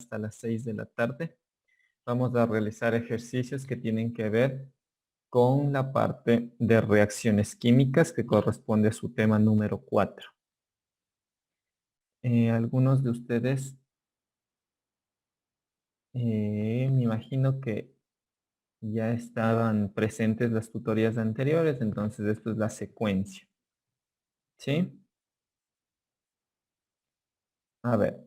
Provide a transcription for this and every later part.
hasta las 6 de la tarde. Vamos a realizar ejercicios que tienen que ver con la parte de reacciones químicas que corresponde a su tema número 4. Algunos de ustedes, me imagino que ya estaban presentes las tutorías anteriores, entonces esto es la secuencia. ¿Sí? A ver,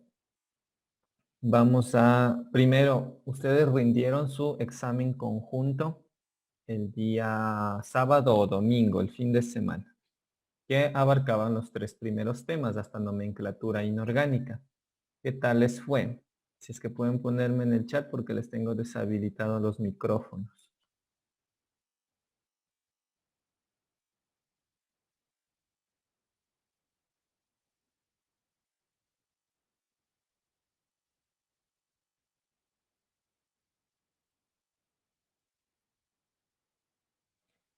primero, ustedes rindieron su examen conjunto el día sábado o domingo, el fin de semana, que abarcaban los 3 primeros temas hasta nomenclatura inorgánica. ¿Qué tal les fue? Si es que pueden ponerme en el chat porque les tengo deshabilitados los micrófonos.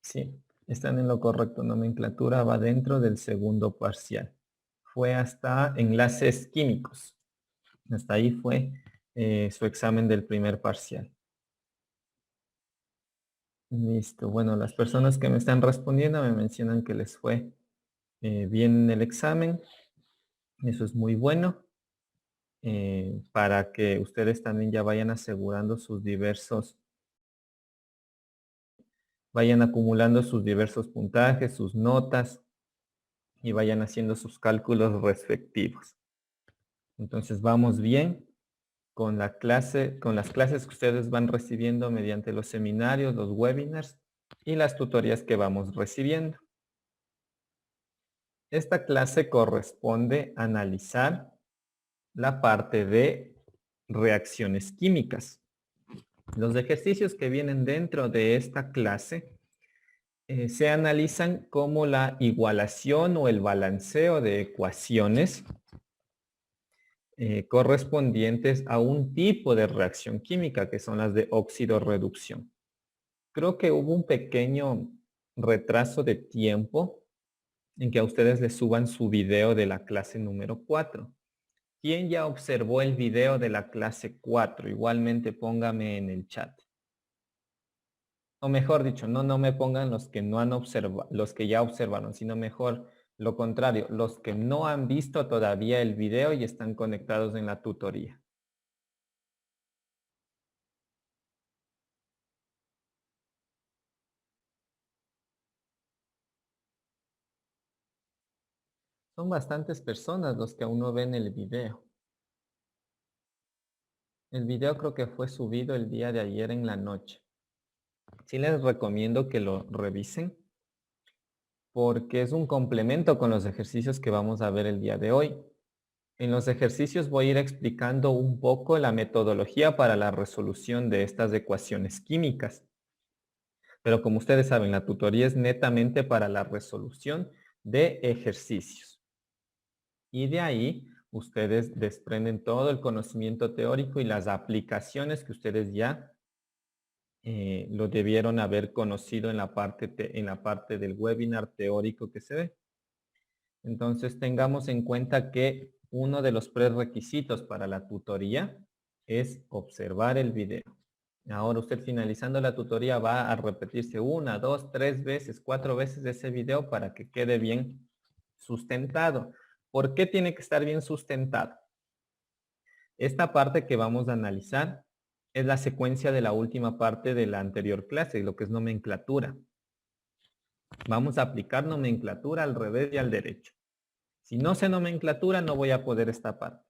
Sí, están en lo correcto. Nomenclatura va dentro del segundo parcial. Fue hasta enlaces químicos. Hasta ahí fue su examen del primer parcial. Listo. Bueno, las personas que me están respondiendo me mencionan que les fue bien en el examen. Eso es muy bueno. Para que ustedes también ya vayan asegurando vayan acumulando sus diversos puntajes, sus notas y vayan haciendo sus cálculos respectivos. Entonces vamos bien con la clase, con las clases que ustedes van recibiendo mediante los seminarios, los webinars y las tutorías que vamos recibiendo. Esta clase corresponde a analizar la parte de reacciones químicas. Los ejercicios que vienen dentro de esta clase se analizan como la igualación o el balanceo de ecuaciones correspondientes a un tipo de reacción química, que son las de óxido-reducción. Creo que hubo un pequeño retraso de tiempo en que a ustedes les suban su video de la clase número 4. ¿Quién ya observó el video de la clase 4? Igualmente póngame en el chat. O mejor dicho, no me pongan los que no han observado, los que ya observaron, sino mejor lo contrario, los que no han visto todavía el video y están conectados en la tutoría. Son bastantes personas los que aún no ven el video. El video creo que fue subido el día de ayer en la noche. Sí les recomiendo que lo revisen porque es un complemento con los ejercicios que vamos a ver el día de hoy. En los ejercicios voy a ir explicando un poco la metodología para la resolución de estas ecuaciones químicas. Pero como ustedes saben, la tutoría es netamente para la resolución de ejercicios. Y de ahí ustedes desprenden todo el conocimiento teórico y las aplicaciones que ustedes ya lo debieron haber conocido en la parte del webinar teórico que se ve. Entonces tengamos en cuenta que uno de los prerequisitos para la tutoría es observar el video. Ahora usted finalizando la tutoría va a repetirse 1, 2, 3 veces, 4 veces ese video para que quede bien sustentado. ¿Por qué tiene que estar bien sustentado? Esta parte que vamos a analizar es la secuencia de la última parte de la anterior clase, lo que es nomenclatura. Vamos a aplicar nomenclatura al revés y al derecho. Si no sé nomenclatura, no voy a poder esta parte.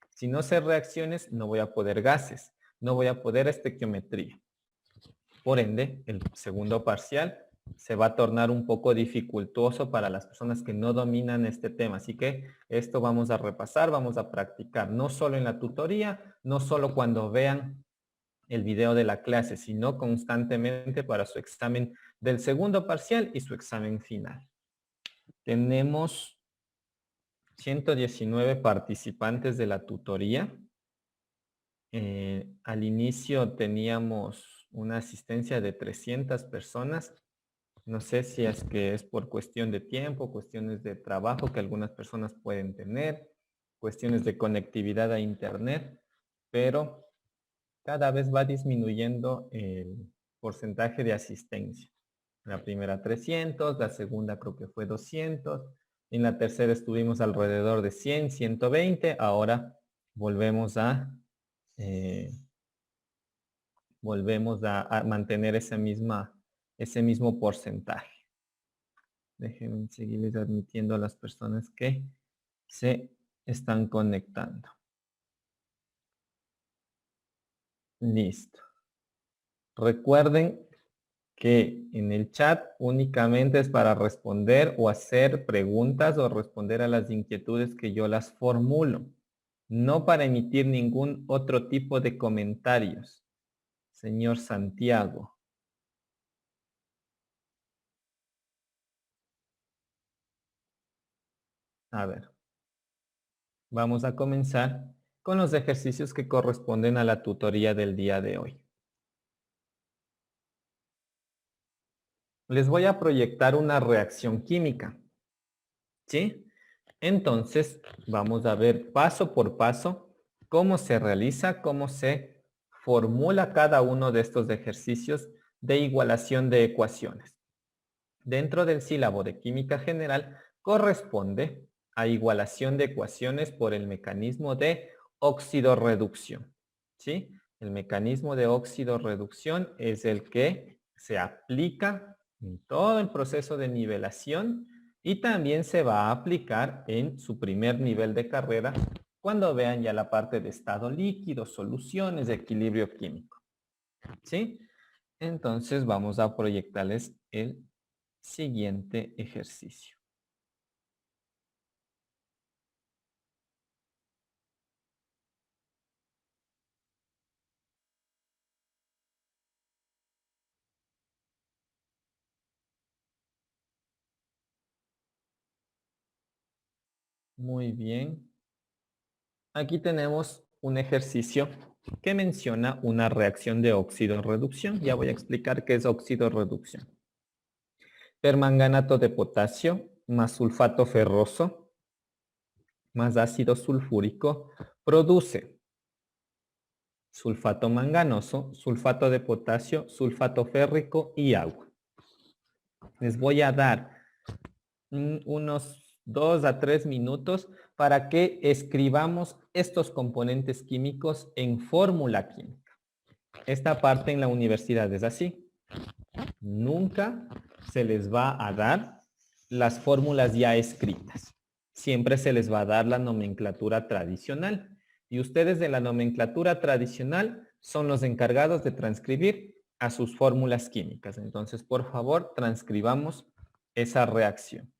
Si no sé reacciones, no voy a poder gases. No voy a poder estequiometría. Por ende, el segundo parcial se va a tornar un poco dificultoso para las personas que no dominan este tema. Así que esto vamos a repasar, vamos a practicar, no solo en la tutoría, no solo cuando vean el video de la clase, sino constantemente para su examen del segundo parcial y su examen final. Tenemos 119 participantes de la tutoría. Al inicio teníamos una asistencia de 300 personas. No sé si es que es por cuestión de tiempo, cuestiones de trabajo que algunas personas pueden tener, cuestiones de conectividad a internet, pero cada vez va disminuyendo el porcentaje de asistencia. La primera 300, la segunda creo que fue 200, en la tercera estuvimos alrededor de 100, 120, ahora volvemos eh, a mantener ese mismo porcentaje. Déjenme seguirles admitiendo a las personas que se están conectando. Listo. Recuerden que en el chat únicamente es para responder o hacer preguntas o responder a las inquietudes que yo las formulo, no para emitir ningún otro tipo de comentarios. Señor Santiago. A ver, vamos a comenzar con los ejercicios que corresponden a la tutoría del día de hoy. Les voy a proyectar una reacción química, ¿sí? Entonces, vamos a ver paso por paso cómo se realiza, cómo se formula cada uno de estos ejercicios de igualación de ecuaciones. Dentro del sílabo de química general corresponde a igualación de ecuaciones por el mecanismo de oxidorreducción, ¿sí? El mecanismo de oxidorreducción es el que se aplica en todo el proceso de nivelación y también se va a aplicar en su primer nivel de carrera cuando vean ya la parte de estado líquido, soluciones, de equilibrio químico, ¿sí? Entonces vamos a proyectarles el siguiente ejercicio. Muy bien. Aquí tenemos un ejercicio que menciona una reacción de óxido-reducción. Ya voy a explicar qué es óxido-reducción. Permanganato de potasio más sulfato ferroso más ácido sulfúrico produce sulfato manganoso, sulfato de potasio, sulfato férrico y agua. Les voy a dar unos 2 a 3 minutos para que escribamos estos componentes químicos en fórmula química. Esta parte en la universidad es así. Nunca se les va a dar las fórmulas ya escritas. Siempre se les va a dar la nomenclatura tradicional. Y ustedes de la nomenclatura tradicional son los encargados de transcribir a sus fórmulas químicas. Entonces, por favor, transcribamos esa reacción.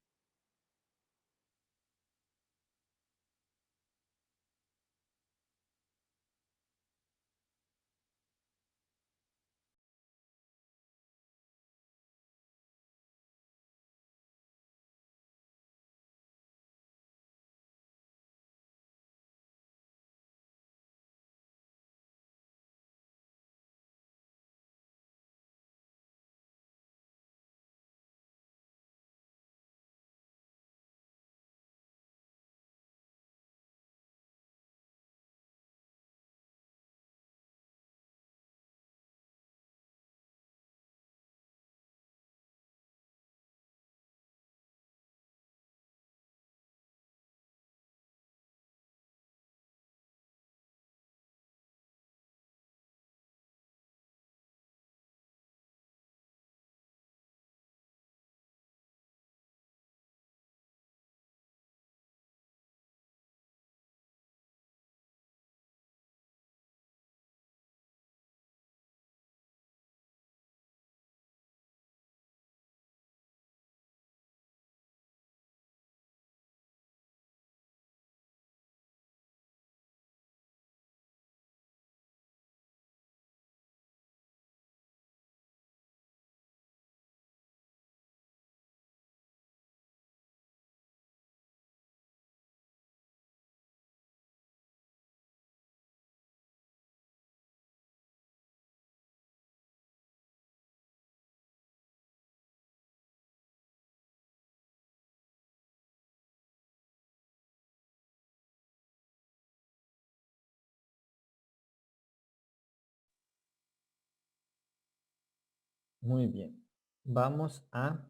Muy bien. Vamos a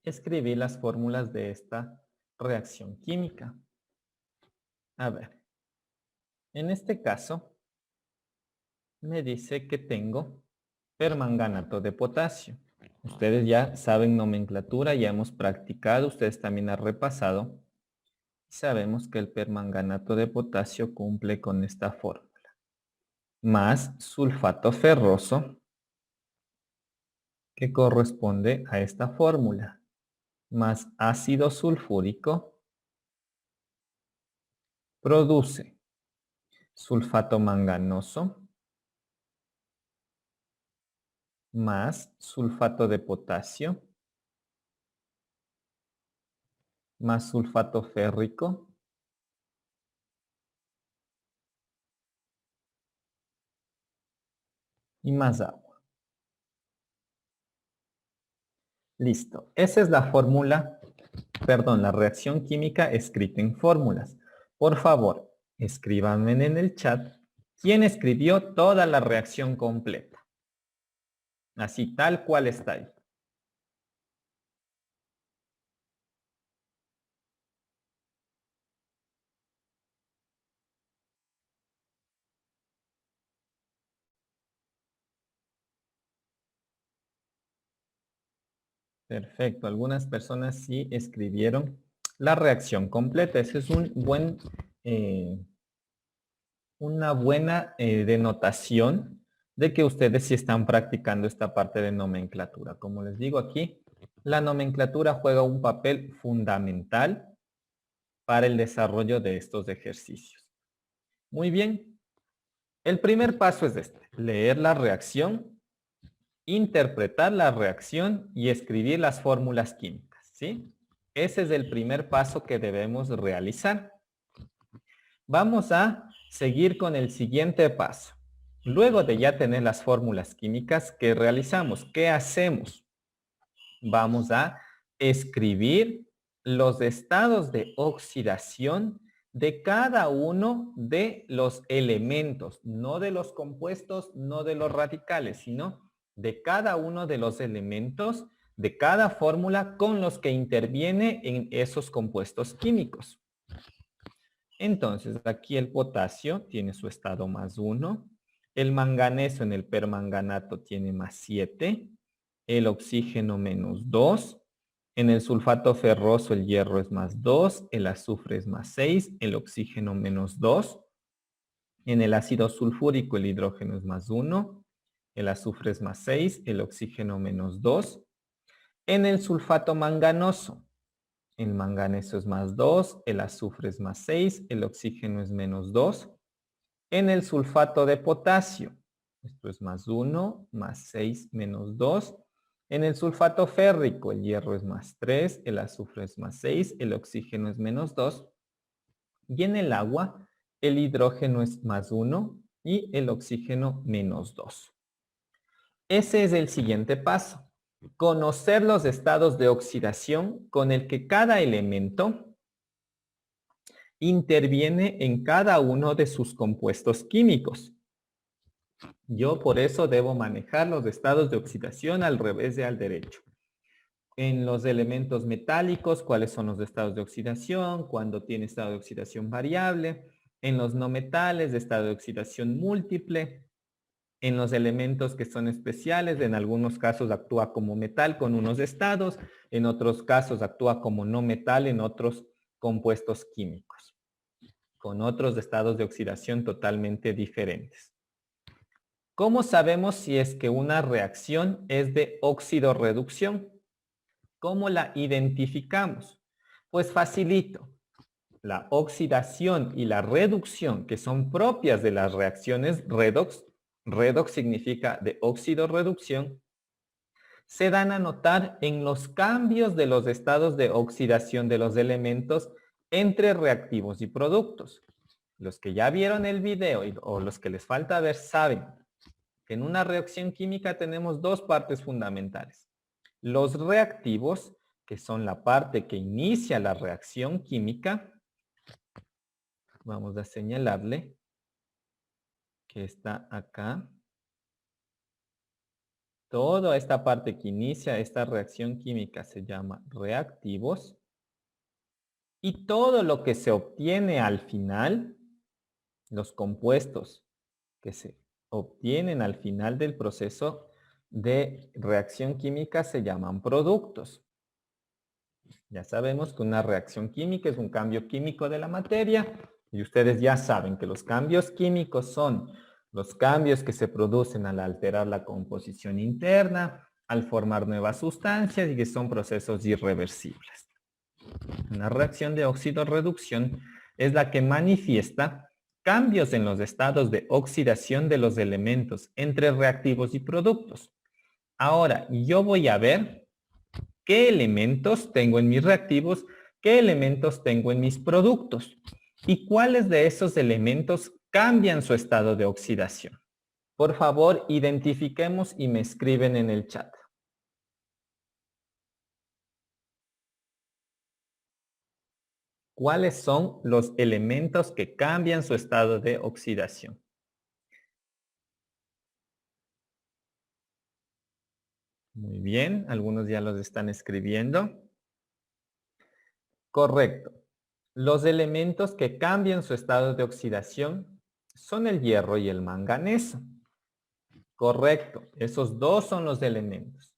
escribir las fórmulas de esta reacción química. A ver, en este caso me dice que tengo permanganato de potasio. Ustedes ya saben nomenclatura, ya hemos practicado, ustedes también han repasado. Sabemos que el permanganato de potasio cumple con esta fórmula. Más sulfato ferroso, que corresponde a esta fórmula. Más ácido sulfúrico, produce sulfato manganoso, más sulfato de potasio, más sulfato férrico, y más agua. Listo. Esa es la fórmula, perdón, la reacción química escrita en fórmulas. Por favor, escríbanme en el chat quién escribió toda la reacción completa. Así tal cual está ahí. Perfecto. Algunas personas sí escribieron la reacción completa. Ese es un buen, una buena denotación de que ustedes sí están practicando esta parte de nomenclatura. Como les digo aquí, la nomenclatura juega un papel fundamental para el desarrollo de estos ejercicios. Muy bien. El primer paso es este: leer la reacción, interpretar la reacción y escribir las fórmulas químicas, ¿sí? Ese es el primer paso que debemos realizar. Vamos a seguir con el siguiente paso. Luego de ya tener las fórmulas químicas, ¿qué realizamos? ¿Qué hacemos? Vamos a escribir los estados de oxidación de cada uno de los elementos, no de los compuestos, no de los radicales, sino de cada uno de los elementos de cada fórmula con los que interviene en esos compuestos químicos. Entonces, aquí el potasio tiene su estado +1, el manganeso en el permanganato tiene +7, el oxígeno -2, en el sulfato ferroso el hierro es +2, el azufre es +6, el oxígeno -2, en el ácido sulfúrico el hidrógeno es +1, el azufre es +6, el oxígeno -2, en el sulfato manganoso el manganeso es +2, el azufre es +6, el oxígeno es -2. En el sulfato de potasio, esto es +1, +6, -2. En el sulfato férrico, el hierro es +3, el azufre es +6, el oxígeno es -2. Y en el agua, el hidrógeno es +1 y el oxígeno -2. Ese es el siguiente paso. Conocer los estados de oxidación con el que cada elemento interviene en cada uno de sus compuestos químicos. Yo por eso debo manejar los estados de oxidación al revés y al derecho. En los elementos metálicos, cuáles son los estados de oxidación, cuando tiene estado de oxidación variable, en los no metales, de estado de oxidación múltiple, en los elementos que son especiales, en algunos casos actúa como metal con unos estados, en otros casos actúa como no metal en otros compuestos químicos, con otros estados de oxidación totalmente diferentes. ¿Cómo sabemos si es que una reacción es de óxido-reducción? ¿Cómo la identificamos? Pues facilito. La oxidación y la reducción, que son propias de las reacciones redox, redox significa de óxido-reducción, se dan a notar en los cambios de los estados de oxidación de los elementos entre reactivos y productos. Los que ya vieron el video o los que les falta ver saben que en una reacción química tenemos dos partes fundamentales. Los reactivos, que son la parte que inicia la reacción química. Vamos a señalarle que está acá. Toda esta parte que inicia esta reacción química se llama reactivos. Y todo lo que se obtiene al final, los compuestos que se obtienen al final del proceso de reacción química se llaman productos. Ya sabemos que una reacción química es un cambio químico de la materia y ustedes ya saben que los cambios químicos son los cambios que se producen al alterar la composición interna, al formar nuevas sustancias y que son procesos irreversibles. Una reacción de óxido-reducción es la que manifiesta cambios en los estados de oxidación de los elementos entre reactivos y productos. Ahora, yo voy a ver qué elementos tengo en mis reactivos, qué elementos tengo en mis productos y cuáles de esos elementos cambian su estado de oxidación. Por favor, identifiquemos y me escriben en el chat. ¿Cuáles son los elementos que cambian su estado de oxidación? Muy bien, algunos ya los están escribiendo. Correcto. Los elementos que cambian su estado de oxidación son el hierro y el manganeso. Correcto, esos dos son los elementos.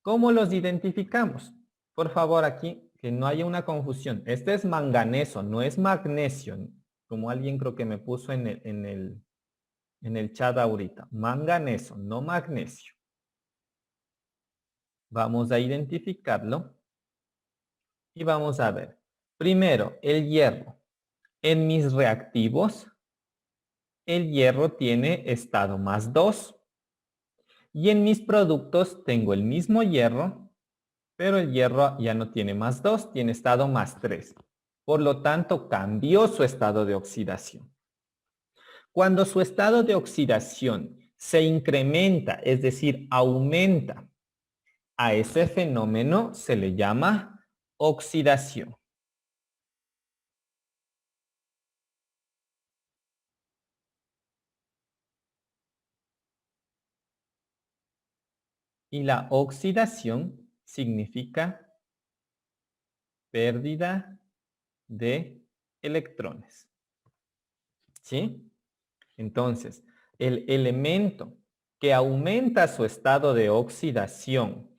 ¿Cómo los identificamos? Por favor, aquí, que no haya una confusión. Este es manganeso, no es magnesio, como alguien creo que me puso en el chat ahorita. Manganeso, no magnesio. Vamos a identificarlo y vamos a ver. Primero, el hierro. En mis reactivos, el hierro tiene estado más 2. Y en mis productos tengo el mismo hierro, pero el hierro ya no tiene más 2, tiene estado más 3. Por lo tanto, cambió su estado de oxidación. Cuando su estado de oxidación se incrementa, es decir, aumenta, a ese fenómeno se le llama oxidación. Y la oxidación significa pérdida de electrones. ¿Sí? Entonces, el elemento que aumenta su estado de oxidación,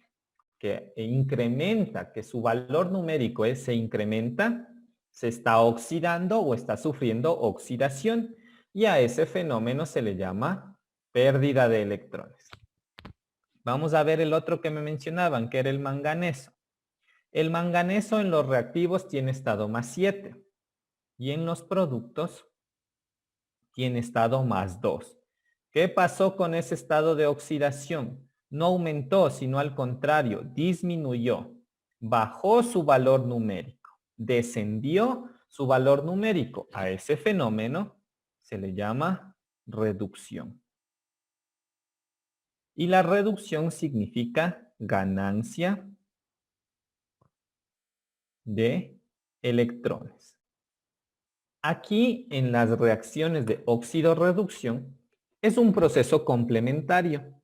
que incrementa, que su valor numérico se incrementa, se está oxidando o está sufriendo oxidación y a ese fenómeno se le llama pérdida de electrones. Vamos a ver el otro que me mencionaban, que era el manganeso. El manganeso en los reactivos tiene estado más 7 y en los productos tiene estado más 2. ¿Qué pasó con ese estado de oxidación? No aumentó, sino al contrario, disminuyó. Bajó su valor numérico. Descendió su valor numérico. A ese fenómeno se le llama reducción. Y la reducción significa ganancia de electrones. Aquí en las reacciones de óxido-reducción es un proceso complementario.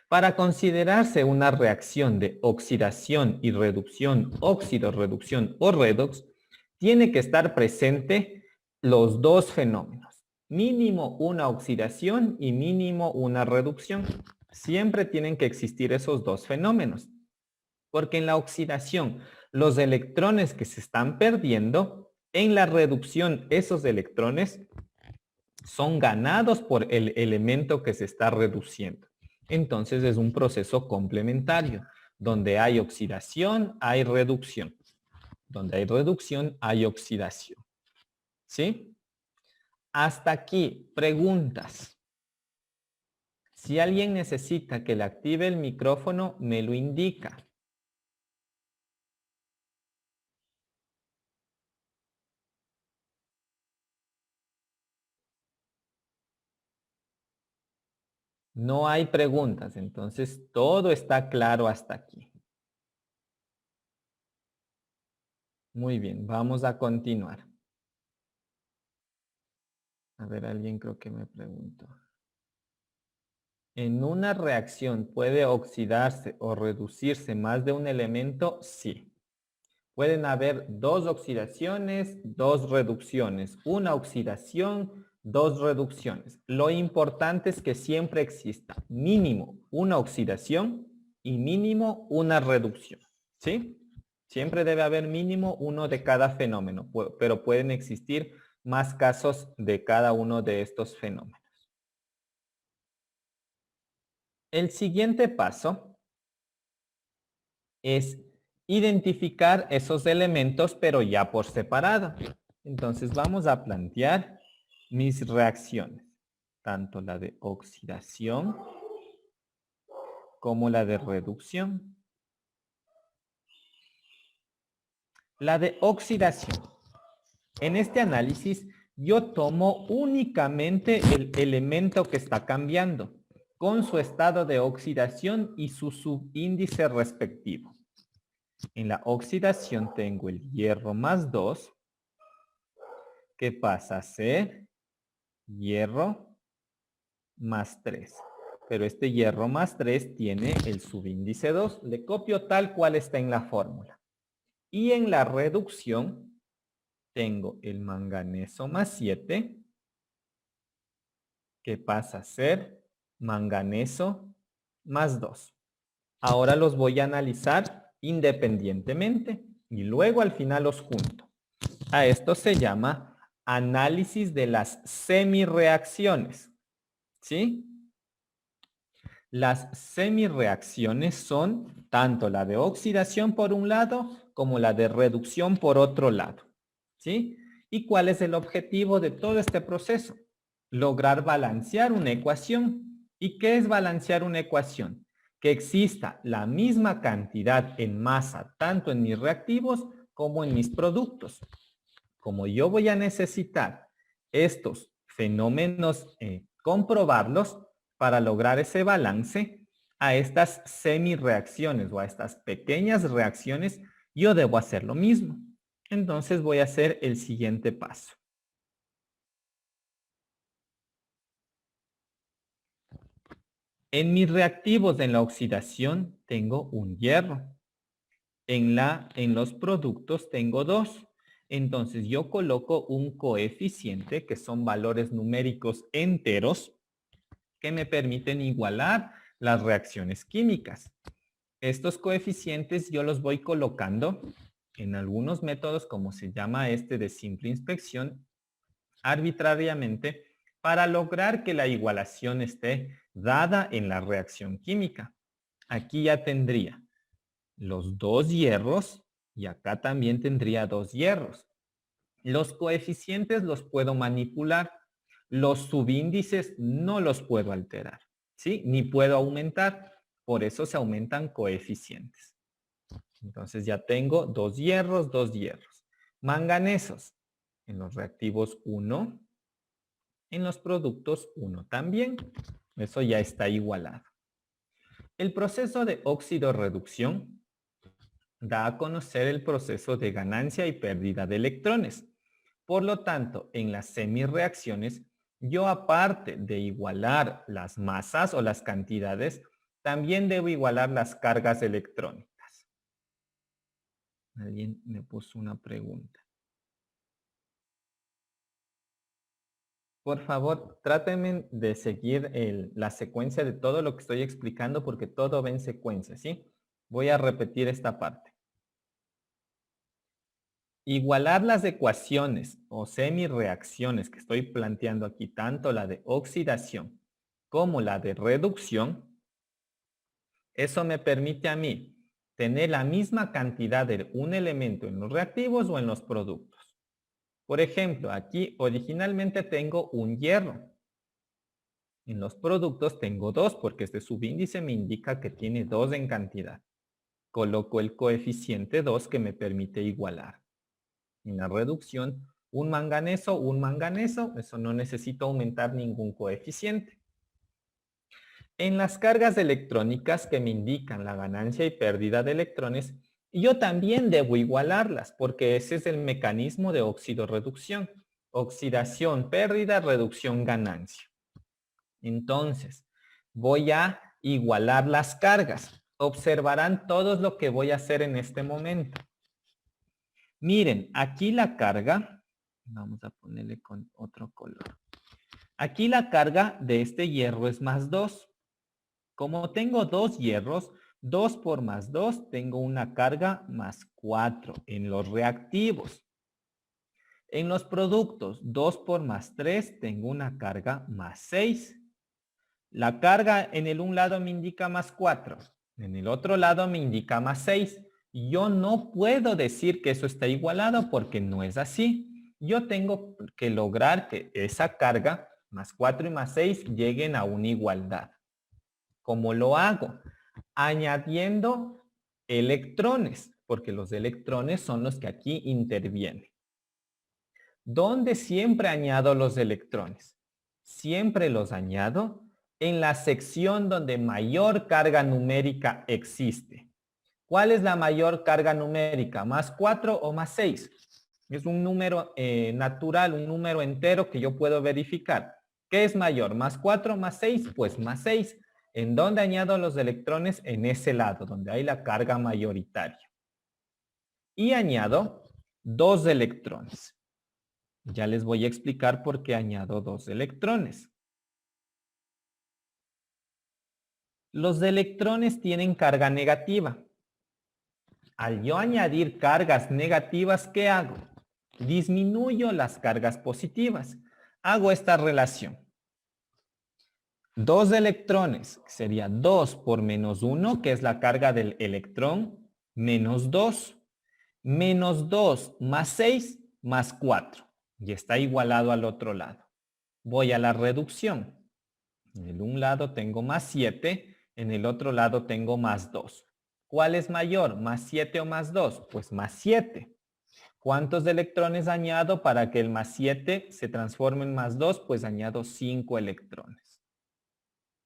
Para considerarse una reacción de oxidación y reducción, óxido-reducción o redox, tiene que estar presente los dos fenómenos. Mínimo una oxidación y mínimo una reducción. Siempre tienen que existir esos dos fenómenos. Porque en la oxidación, los electrones que se están perdiendo, en la reducción, esos electrones son ganados por el elemento que se está reduciendo. Entonces es un proceso complementario. Donde hay oxidación, hay reducción. Donde hay reducción, hay oxidación. ¿Sí? Hasta aquí, preguntas. Si alguien necesita que le active el micrófono, me lo indica. No hay preguntas, entonces todo está claro hasta aquí. Muy bien, vamos a continuar. A ver, alguien creo que me preguntó. ¿En una reacción puede oxidarse o reducirse más de un elemento? Sí. Pueden haber dos oxidaciones, dos reducciones. Una oxidación, dos reducciones. Lo importante es que siempre exista mínimo una oxidación y mínimo una reducción. ¿Sí? Siempre debe haber mínimo uno de cada fenómeno, pero pueden existir más casos de cada uno de estos fenómenos. El siguiente paso es identificar esos elementos, pero ya por separado. Entonces vamos a plantear mis reacciones, tanto la de oxidación como la de reducción. La de oxidación. En este análisis yo tomo únicamente el elemento que está cambiando con su estado de oxidación y su subíndice respectivo. En la oxidación tengo el hierro más 2, que pasa a ser hierro más 3. Pero este hierro más 3 tiene el subíndice 2. Le copio tal cual está en la fórmula. Y en la reducción tengo el manganeso más 7, que pasa a ser manganeso más 2. Ahora los voy a analizar independientemente y luego al final los junto. A esto se llama análisis de las semirreacciones. ¿Sí? Las semirreacciones son tanto la de oxidación por un lado como la de reducción por otro lado. ¿Sí? ¿Y cuál es el objetivo de todo este proceso? Lograr balancear una ecuación. ¿Y qué es balancear una ecuación? Que exista la misma cantidad en masa tanto en mis reactivos como en mis productos. Como yo voy a necesitar estos fenómenos, comprobarlos para lograr ese balance, a estas semirreacciones o a estas pequeñas reacciones, yo debo hacer lo mismo. Entonces voy a hacer el siguiente paso. En mis reactivos en la oxidación tengo un hierro. En los productos tengo 2. Entonces yo coloco un coeficiente que son valores numéricos enteros que me permiten igualar las reacciones químicas. Estos coeficientes yo los voy colocando en algunos métodos, como se llama este de simple inspección, arbitrariamente para lograr que la igualación esté dada en la reacción química. Aquí ya tendría los 2 hierros y acá también tendría 2 hierros. Los coeficientes los puedo manipular. Los subíndices no los puedo alterar, ¿sí? Ni puedo aumentar. Por eso se aumentan coeficientes. Entonces ya tengo 2 hierros, 2 hierros. Manganesos. En los reactivos 1. En los productos 1 también. Eso ya está igualado. El proceso de óxido-reducción da a conocer el proceso de ganancia y pérdida de electrones. Por lo tanto, en las semirreacciones, yo aparte de igualar las masas o las cantidades, también debo igualar las cargas electrónicas. Alguien me puso una pregunta. Por favor, trátenme de seguir la secuencia de todo lo que estoy explicando porque todo va en secuencia, ¿sí? Voy a repetir esta parte. Igualar las ecuaciones o semirreacciones que estoy planteando aquí, tanto la de oxidación como la de reducción, eso me permite a mí tener la misma cantidad de un elemento en los reactivos o en los productos. Por ejemplo, aquí originalmente tengo un hierro. En los productos tengo 2 porque este subíndice me indica que tiene 2 en cantidad. Coloco el coeficiente 2 que me permite igualar. En la reducción, un manganeso, eso no necesito aumentar ningún coeficiente. En las cargas electrónicas que me indican la ganancia y pérdida de electrones, yo también debo igualarlas porque ese es el mecanismo de óxido-reducción. Oxidación, pérdida, reducción, ganancia. Entonces, Voy a igualar las cargas. Observarán todos lo que voy a hacer en este momento. Miren, aquí la carga, vamos a ponerle con otro color. Aquí la carga de este hierro es más 2. Como tengo 2 hierros, 2 por más 2, tengo una carga más 4 en los reactivos. En los productos, 2 por más 3, tengo una carga más 6. La carga en el un lado me indica más 4, en el otro lado me indica más 6. Yo no puedo decir que eso está igualado porque no es así. Yo tengo que lograr que esa carga, más 4 y más 6, lleguen a una igualdad. ¿Cómo lo hago? Añadiendo electrones, porque los electrones son los que aquí intervienen. ¿Dónde siempre añado los electrones? Siempre los añado en la sección donde mayor carga numérica existe. ¿Cuál es la mayor carga numérica? ¿Más 4 o más 6? Es un número natural, un número entero que yo puedo verificar. ¿Qué es mayor? ¿Más 4 o más 6? Pues más 6. ¿En dónde añado los electrones? En ese lado, donde hay la carga mayoritaria. Y añado 2 electrones. Ya les voy a explicar por qué añado 2 electrones. Los electrones tienen carga negativa. Al yo añadir cargas negativas, ¿qué hago? Disminuyo las cargas positivas. Hago esta relación. 2 electrones, sería 2 por menos 1, que es la carga del electrón, menos 2. Menos 2 más 6 más 4. Y está igualado al otro lado. Voy a la reducción. En el un lado tengo más 7, en el otro lado tengo más 2. ¿Cuál es mayor? ¿Más 7 o más 2? Pues más 7. ¿Cuántos electrones añado para que el más 7 se transforme en más 2? Pues añado 5 electrones.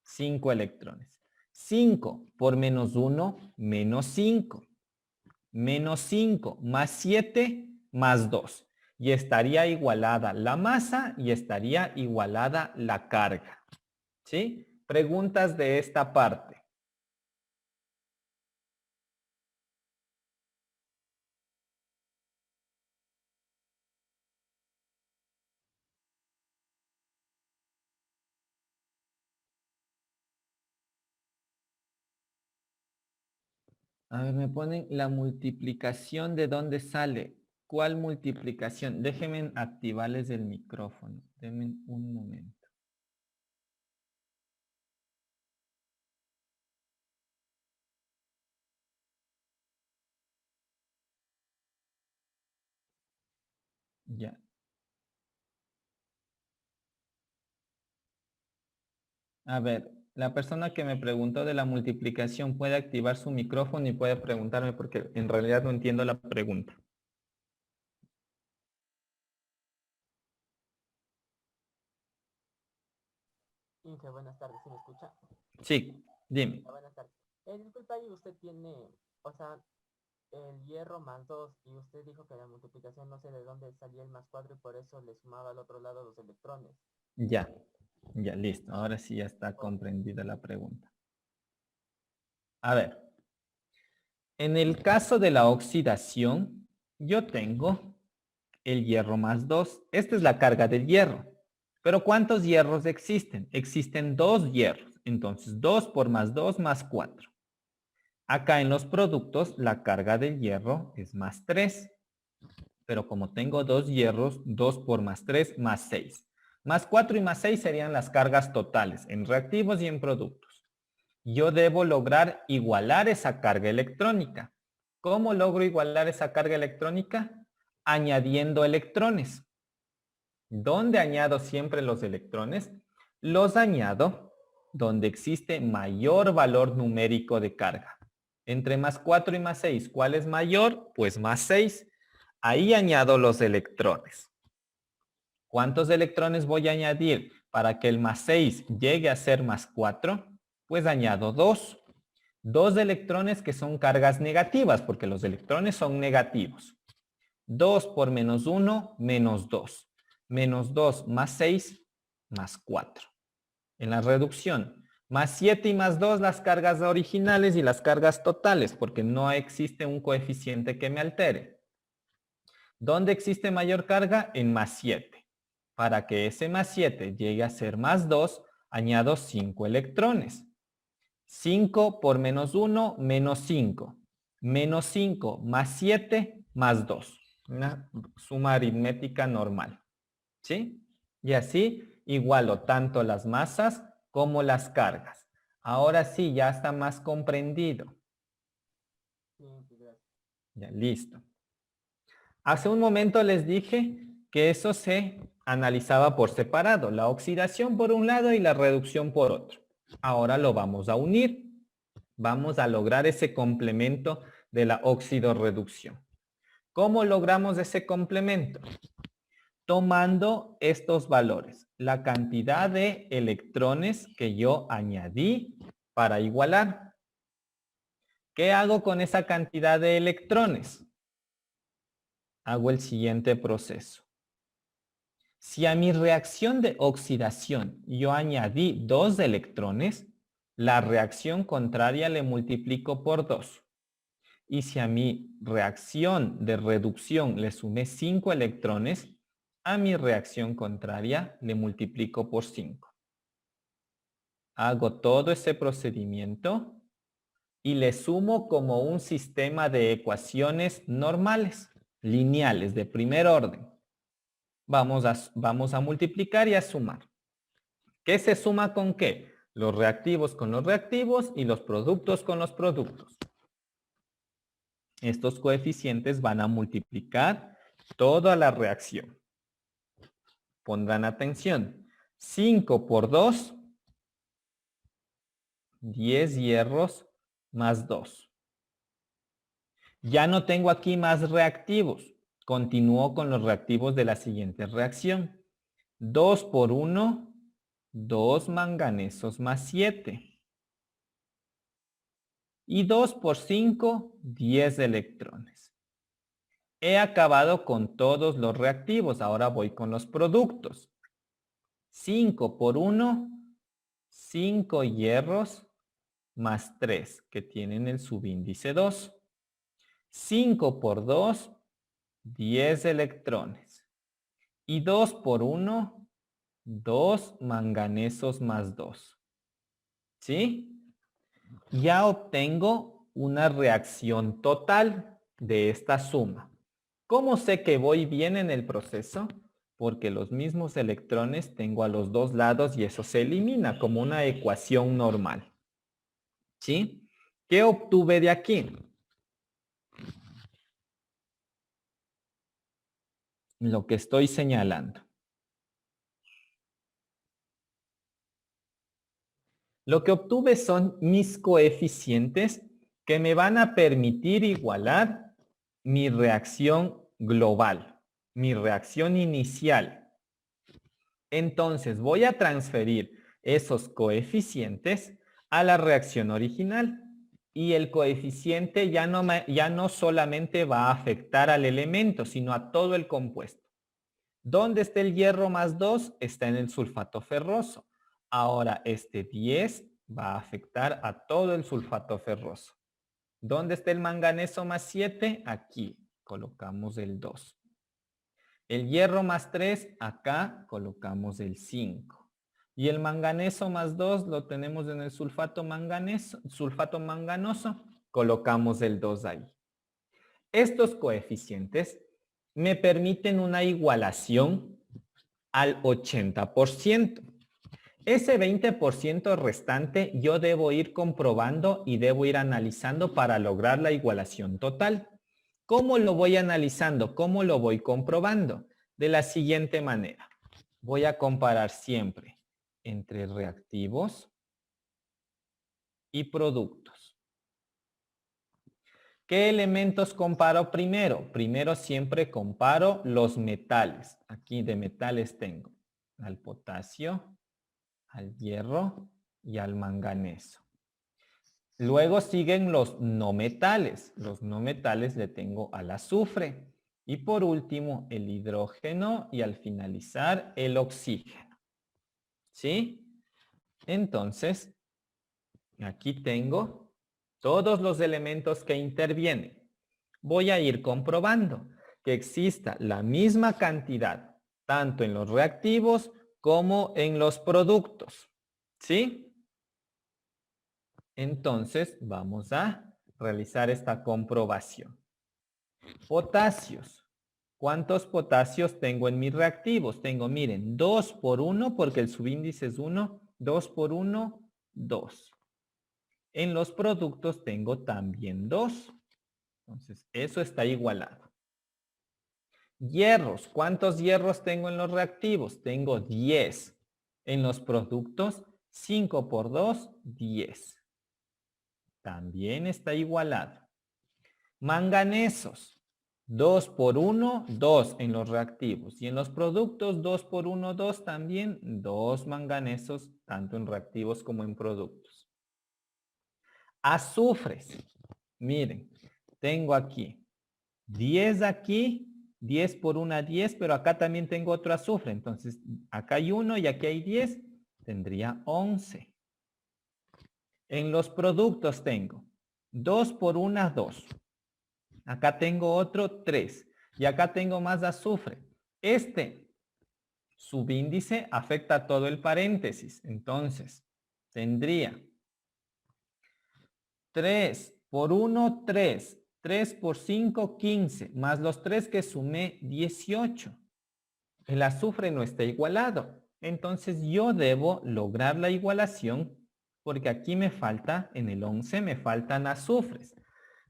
5 electrones. 5 por menos 1, menos 5. Menos 5 más 7 más 2. Y estaría igualada la masa y estaría igualada la carga. ¿Sí? Preguntas de esta parte. A ver, me ponen la multiplicación de dónde sale. ¿Cuál multiplicación? Déjenme activarles el micrófono. Denme un momento. Ya. A ver, la persona que me preguntó de la multiplicación puede activar su micrófono y puede preguntarme porque en realidad no entiendo la pregunta. Inge, buenas tardes, ¿sí me escucha? Sí, dime. Buenas tardes. Disculpa, y usted tiene, o sea, el hierro más 2 y usted dijo que la multiplicación no sé de dónde salía el más 4 y por eso le sumaba al otro lado los electrones. Ya, ya, listo. Ahora sí ya está comprendida la pregunta. A ver, en el caso de la oxidación, yo tengo el hierro más 2. Esta es la carga del hierro. Pero ¿cuántos hierros existen? Existen 2 hierros. Entonces 2 por más 2 más 4. Acá en los productos la carga del hierro es más 3. Pero como tengo 2 hierros, 2 por más 3 más 6. Más 4 y más 6 serían las cargas totales en reactivos y en productos. Yo debo lograr igualar esa carga electrónica. ¿Cómo logro igualar esa carga electrónica? Añadiendo electrones. ¿Dónde añado siempre los electrones? Los añado donde existe mayor valor numérico de carga. Entre más 4 y más 6, ¿cuál es mayor? Pues más 6. Ahí añado los electrones. ¿Cuántos electrones voy a añadir para que el más 6 llegue a ser más 4? Pues añado 2. 2 electrones que son cargas negativas, porque los electrones son negativos. 2 por menos 1, menos 2. Menos 2 más 6, más 4. En la reducción, Más 7 y más 2 las cargas originales y las cargas totales, porque no existe un coeficiente que me altere. ¿Dónde existe mayor carga? En más 7. Para que ese más 7 llegue a ser más 2, añado 5 electrones. 5 por menos 1, menos 5. Menos 5 más 7 más 2. Una suma aritmética normal. ¿Sí? Y así igualo tanto las masas como las cargas. Ahora sí, ya está más comprendido. Sí, sí, gracias. Ya, listo. Hace un momento les dije que eso se analizaba por separado, la oxidación por un lado y la reducción por otro. Ahora lo vamos a unir. Vamos a lograr ese complemento de la oxidorreducción. ¿Cómo logramos ese complemento? Tomando estos valores, la cantidad de electrones que yo añadí para igualar. ¿Qué hago con esa cantidad de electrones? Hago el siguiente proceso. Si a mi reacción de oxidación yo añadí 2 electrones, la reacción contraria le multiplico por 2. Y si a mi reacción de reducción le sumé 5 electrones, a mi reacción contraria le multiplico por 5. Hago todo ese procedimiento y le sumo como un sistema de ecuaciones normales, lineales, de primer orden. Vamos a multiplicar y a sumar. ¿Qué se suma con qué? Los reactivos con los reactivos y los productos con los productos. Estos coeficientes van a multiplicar toda la reacción. Pondrán atención. 5 por 2, 10 hierros más 2. Ya no tengo aquí más reactivos. Continúo con los reactivos de la siguiente reacción. 2 por 1, 2 manganesos más 7. Y 2 por 5, 10 electrones. He acabado con todos los reactivos. Ahora voy con los productos. 5 por 1, 5 hierros más 3, que tienen el subíndice 2. 5 por 2, 10 electrones. Y 2 por 1, 2 manganesos más 2. ¿Sí? Ya obtengo una reacción total de esta suma. ¿Cómo sé que voy bien en el proceso? Porque los mismos electrones tengo a los dos lados y eso se elimina como una ecuación normal. ¿Sí? ¿Qué obtuve de aquí? Lo que estoy señalando. Lo que obtuve son mis coeficientes que me van a permitir igualar mi reacción global, mi reacción inicial. Entonces voy a transferir esos coeficientes a la reacción original. Y el coeficiente ya no solamente va a afectar al elemento, sino a todo el compuesto. ¿Dónde está el hierro más 2? Está en el sulfato ferroso. Ahora este 10 va a afectar a todo el sulfato ferroso. ¿Dónde está el manganeso más 7? Aquí colocamos el 2. El hierro más 3, acá colocamos el 5. Y el manganeso más 2 lo tenemos en el sulfato manganoso, colocamos el 2 ahí. Estos coeficientes me permiten una igualación al 80%. Ese 20% restante yo debo ir comprobando y debo ir analizando para lograr la igualación total. ¿Cómo lo voy analizando? ¿Cómo lo voy comprobando? De la siguiente manera. Voy a comparar siempre entre reactivos y productos. ¿Qué elementos comparo primero? Primero siempre comparo los metales. Aquí de metales tengo al potasio, al hierro y al manganeso. Luego siguen los no metales. Los no metales le tengo al azufre. Y por último, el hidrógeno y al finalizar, el oxígeno. ¿Sí? Entonces, Aquí tengo todos los elementos que intervienen. Voy a ir comprobando que exista la misma cantidad, tanto en los reactivos como en los productos. ¿Sí? Entonces, vamos a realizar esta comprobación. Potasios. ¿Cuántos potasios tengo en mis reactivos? Tengo, miren, 2 por 1 porque el subíndice es 1. 2 por 1, 2. En los productos tengo también 2. Entonces, eso está igualado. Hierros. ¿Cuántos hierros tengo en los reactivos? Tengo 10. En los productos, 5 por 2, 10. También está igualado. Manganesos. 2 por 1, 2 en los reactivos. Y en los productos, 2 por 1, 2 también. 2 manganesos, tanto en reactivos como en productos. Azufres. Miren, tengo aquí 10 aquí, 10 por 1, 10, pero acá también tengo otro azufre. Entonces, acá hay 1 y aquí hay 10. Tendría 11. En los productos tengo 2 por 1, 2. Acá tengo otro 3. Y acá tengo más azufre. Este subíndice afecta a todo el paréntesis. Entonces, tendría 3 por 1, 3. 3 por 5, 15. Más los 3 que sumé, 18. El azufre no está igualado. Entonces yo debo lograr la igualación porque aquí me falta, en el 11 me faltan azufres.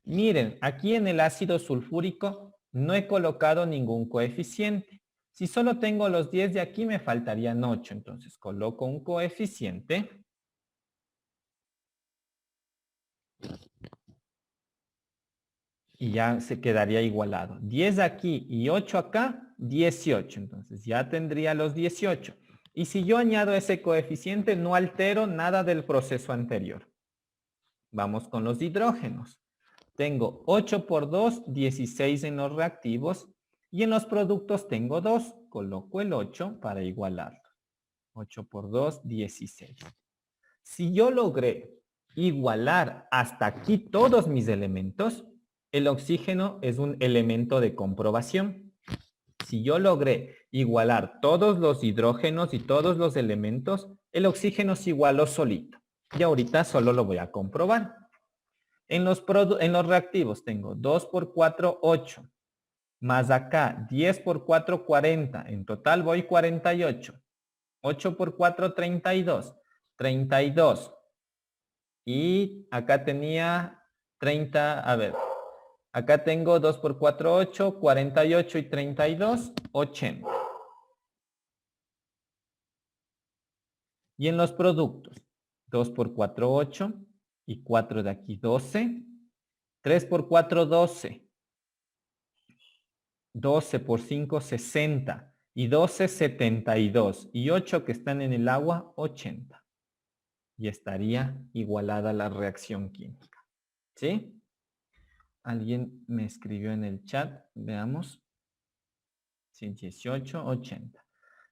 Miren, aquí en el ácido sulfúrico no he colocado ningún coeficiente. Si solo tengo los 10 de aquí me faltarían 8. Entonces coloco un coeficiente. Y ya se quedaría igualado. 10 aquí y 8 acá, 18. Entonces ya tendría los 18. Y si yo añado ese coeficiente, no altero nada del proceso anterior. Vamos con los hidrógenos. Tengo 8 por 2, 16 en los reactivos. Y en los productos tengo 2. Coloco el 8 para igualarlo. 8 por 2, 16. Si yo logré igualar hasta aquí todos mis elementos, el oxígeno es un elemento de comprobación. Si yo logré igualar todos los hidrógenos y todos los elementos, el oxígeno se igualó solito. Y ahorita solo lo voy a comprobar. En los reactivos tengo 2 por 4, 8. Más acá, 10 por 4, 40. En total voy 48. 8 por 4, 32. 32. Y acá tenía 30, a ver. Acá tengo 2 por 4, 8, 48 y 32, 80. Y en los productos, 2 por 4, 8 y 4 de aquí, 12. 3 por 4, 12. 12 por 5, 60. Y 12, 72. Y 8 que están en el agua, 80. Y estaría igualada la reacción química. ¿Sí? Alguien me escribió en el chat. Veamos. Sí, 18, 80.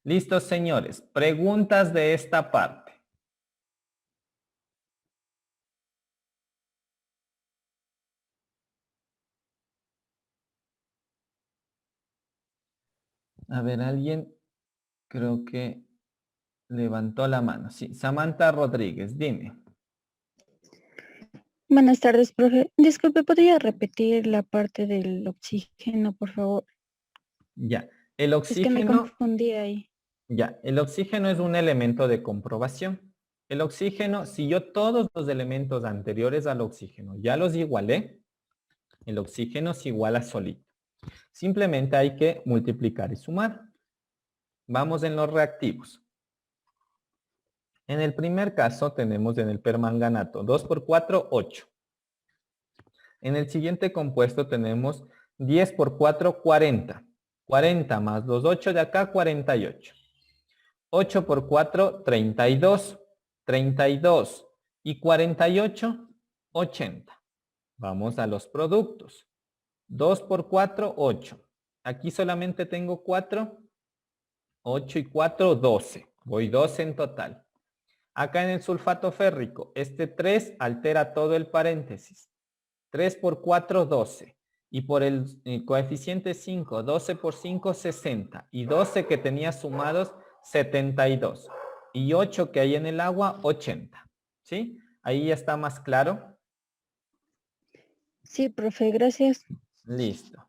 Listo, señores. Preguntas de esta parte. A ver, alguien creo que levantó la mano. Sí, Samantha Rodríguez, dime. Buenas tardes, profe. Disculpe, ¿podría repetir la parte del oxígeno, por favor? Ya. El Es que me oxígeno, confundí ahí. ya. El oxígeno es un elemento de comprobación. El oxígeno, si yo todos los elementos anteriores al oxígeno ya los igualé, el oxígeno se iguala solito. Simplemente hay que multiplicar y sumar. Vamos en los reactivos. En el primer caso tenemos en el permanganato 2 por 4, 8. En el siguiente compuesto tenemos 10 por 4, 40. 40 más los 8 de acá, 48. 8 por 4, 32. 32 y 48, 80. Vamos a los productos. 2 por 4, 8. Aquí solamente tengo 4. 8 y 4, 12. Voy 12 en total. Acá en el sulfato férrico, este 3 altera todo el paréntesis. 3 por 4, 12. Y por el coeficiente 5, 12 por 5, 60. Y 12 que tenía sumados, 72. Y 8 que hay en el agua, 80. ¿Sí? Ahí ya está más claro. Sí, profe, gracias. Listo.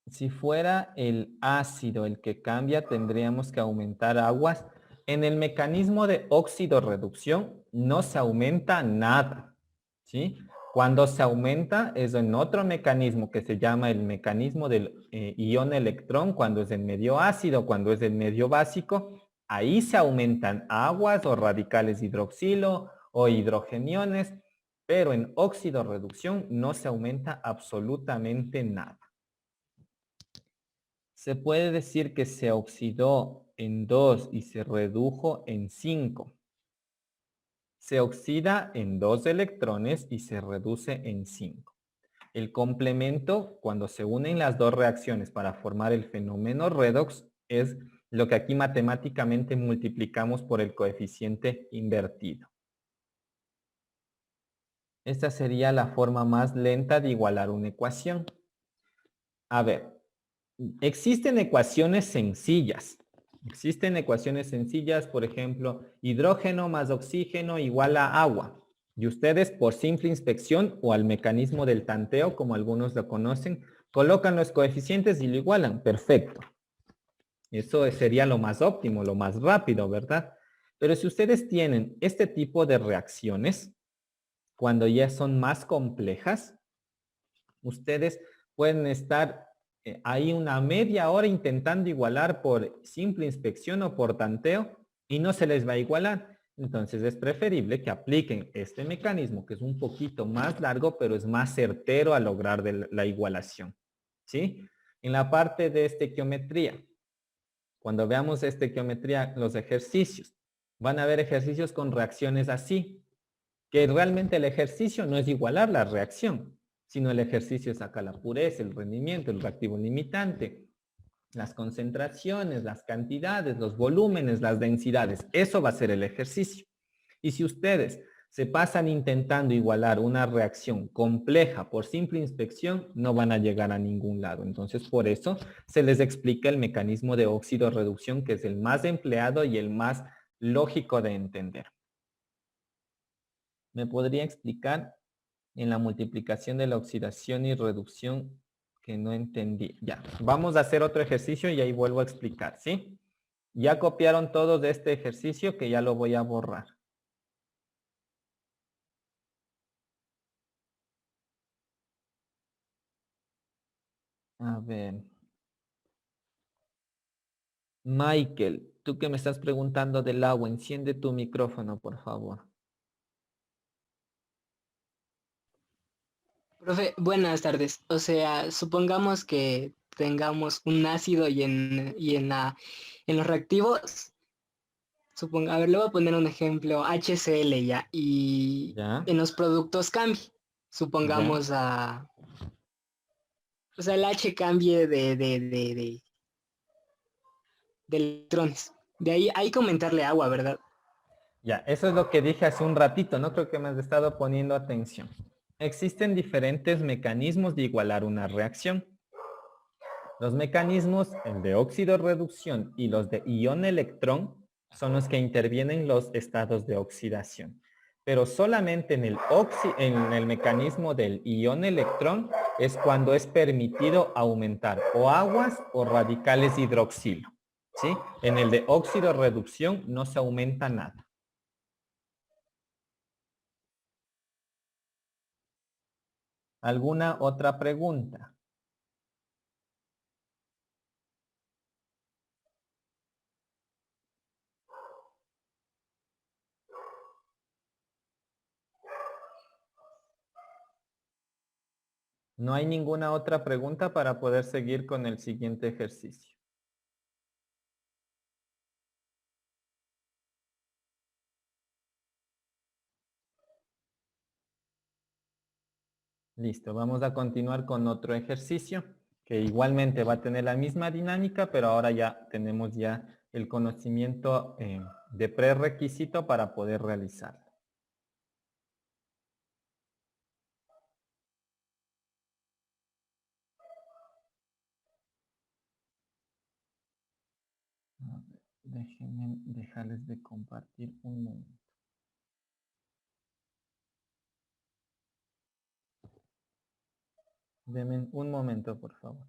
Si fuera el ácido el que cambia, tendríamos que aumentar aguas. En el mecanismo de óxido-reducción no se aumenta nada, ¿sí? Cuando se aumenta es en otro mecanismo que se llama el mecanismo del ion electrón, cuando es el medio ácido, cuando es el medio básico, ahí se aumentan aguas o radicales hidroxilo o hidrogeniones, pero en óxido-reducción no se aumenta absolutamente nada. Se puede decir que se oxidó en 2 y se redujo en 5. Se oxida en 2 electrones y se reduce en 5. El complemento, cuando se unen las dos reacciones para formar el fenómeno redox, es lo que aquí matemáticamente multiplicamos por el coeficiente invertido. Esta sería la forma más lenta de igualar una ecuación. A ver, existen ecuaciones sencillas. Existen ecuaciones sencillas, por ejemplo, hidrógeno más oxígeno igual a agua. Y ustedes, por simple inspección o al mecanismo del tanteo, como algunos lo conocen, colocan los coeficientes y lo igualan. Perfecto. Eso sería lo más óptimo, lo más rápido, ¿verdad? Pero si ustedes tienen este tipo de reacciones, cuando ya son más complejas, ustedes pueden estar ahí una media hora intentando igualar por simple inspección o por tanteo y no se les va a igualar. Entonces es preferible que apliquen este mecanismo que es un poquito más largo, pero es más certero a lograr la igualación. ¿Sí? En la parte de estequiometría, cuando veamos estequiometría, los ejercicios, van a haber ejercicios con reacciones así, que realmente el ejercicio no es igualar la reacción, sino el ejercicio saca la pureza, el rendimiento, el reactivo limitante, las concentraciones, las cantidades, los volúmenes, las densidades. Eso va a ser el ejercicio. Y si ustedes se pasan intentando igualar una reacción compleja por simple inspección, no van a llegar a ningún lado. Entonces, por eso se les explica el mecanismo de óxido-reducción, que es el más empleado y el más lógico de entender. ¿Me podría explicar en la multiplicación de la oxidación y reducción que no entendí? Ya, vamos a hacer otro ejercicio y ahí vuelvo a explicar, ¿sí? Ya copiaron todos de este ejercicio que ya lo voy a borrar. A ver. Michael, tú que me estás preguntando del agua, enciende tu micrófono, por favor. Profe, buenas tardes. O sea, supongamos que tengamos un ácido en los reactivos, a ver, le voy a poner un ejemplo, HCl ya, y ¿Ya? en los productos cambie. ¿Ya? Supongamos o sea, el H cambie de electrones. De ahí hay que aumentarle agua, ¿verdad? Ya, eso es lo que dije hace un ratito, no creo que me has estado poniendo atención. Existen diferentes mecanismos de igualar una reacción. Los mecanismos, el de óxido-reducción y los de ion-electrón, son los que intervienen los estados de oxidación. Pero solamente en el mecanismo del ion-electrón es cuando es permitido aumentar o aguas o radicales hidroxilo. ¿Sí? En el de óxido-reducción no se aumenta nada. ¿Alguna otra pregunta? No hay ninguna otra pregunta para poder seguir con el siguiente ejercicio. Listo, vamos a continuar con otro ejercicio que igualmente va a tener la misma dinámica, pero ahora ya tenemos ya el conocimiento de prerequisito para poder realizarlo. A ver, déjenme dejarles de compartir un momento. Denme un momento, por favor.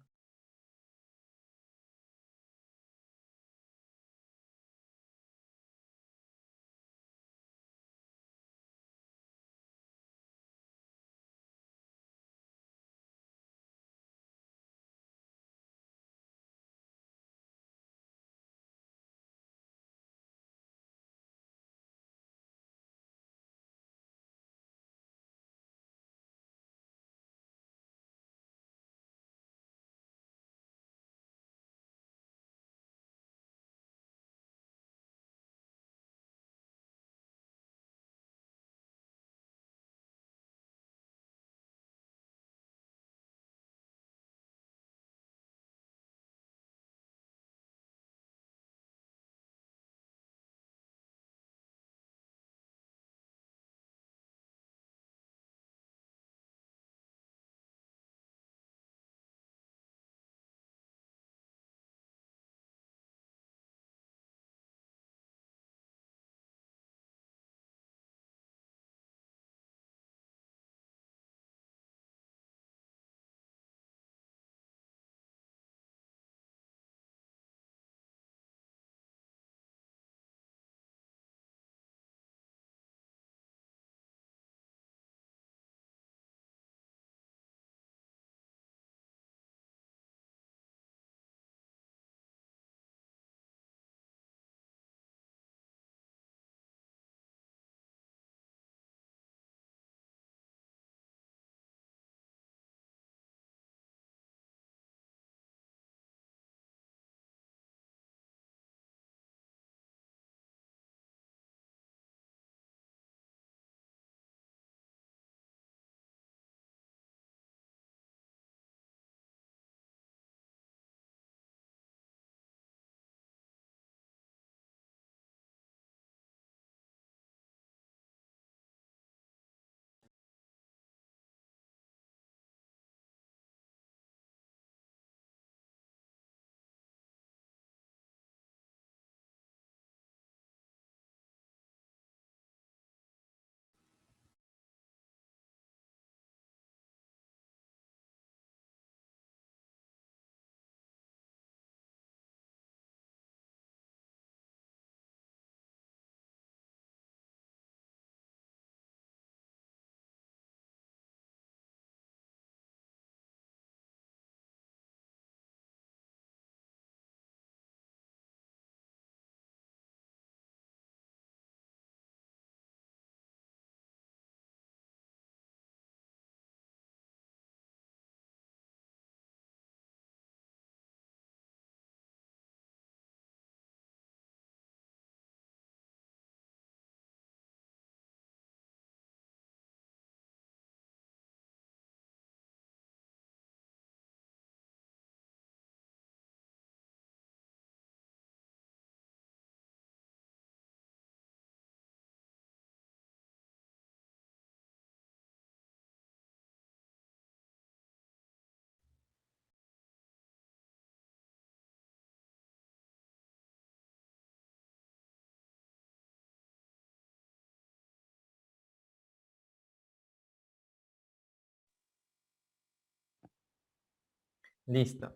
Listo.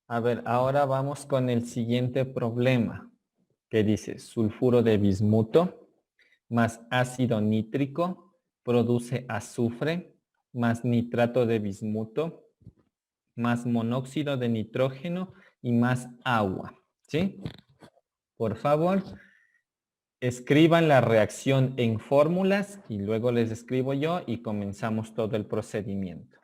A ver, ahora vamos con el siguiente problema, que dice sulfuro de bismuto más ácido nítrico produce azufre más nitrato de bismuto más monóxido de nitrógeno y más agua. ¿Sí? Por favor, escriban la reacción en fórmulas y luego les escribo yo y comenzamos todo el procedimiento.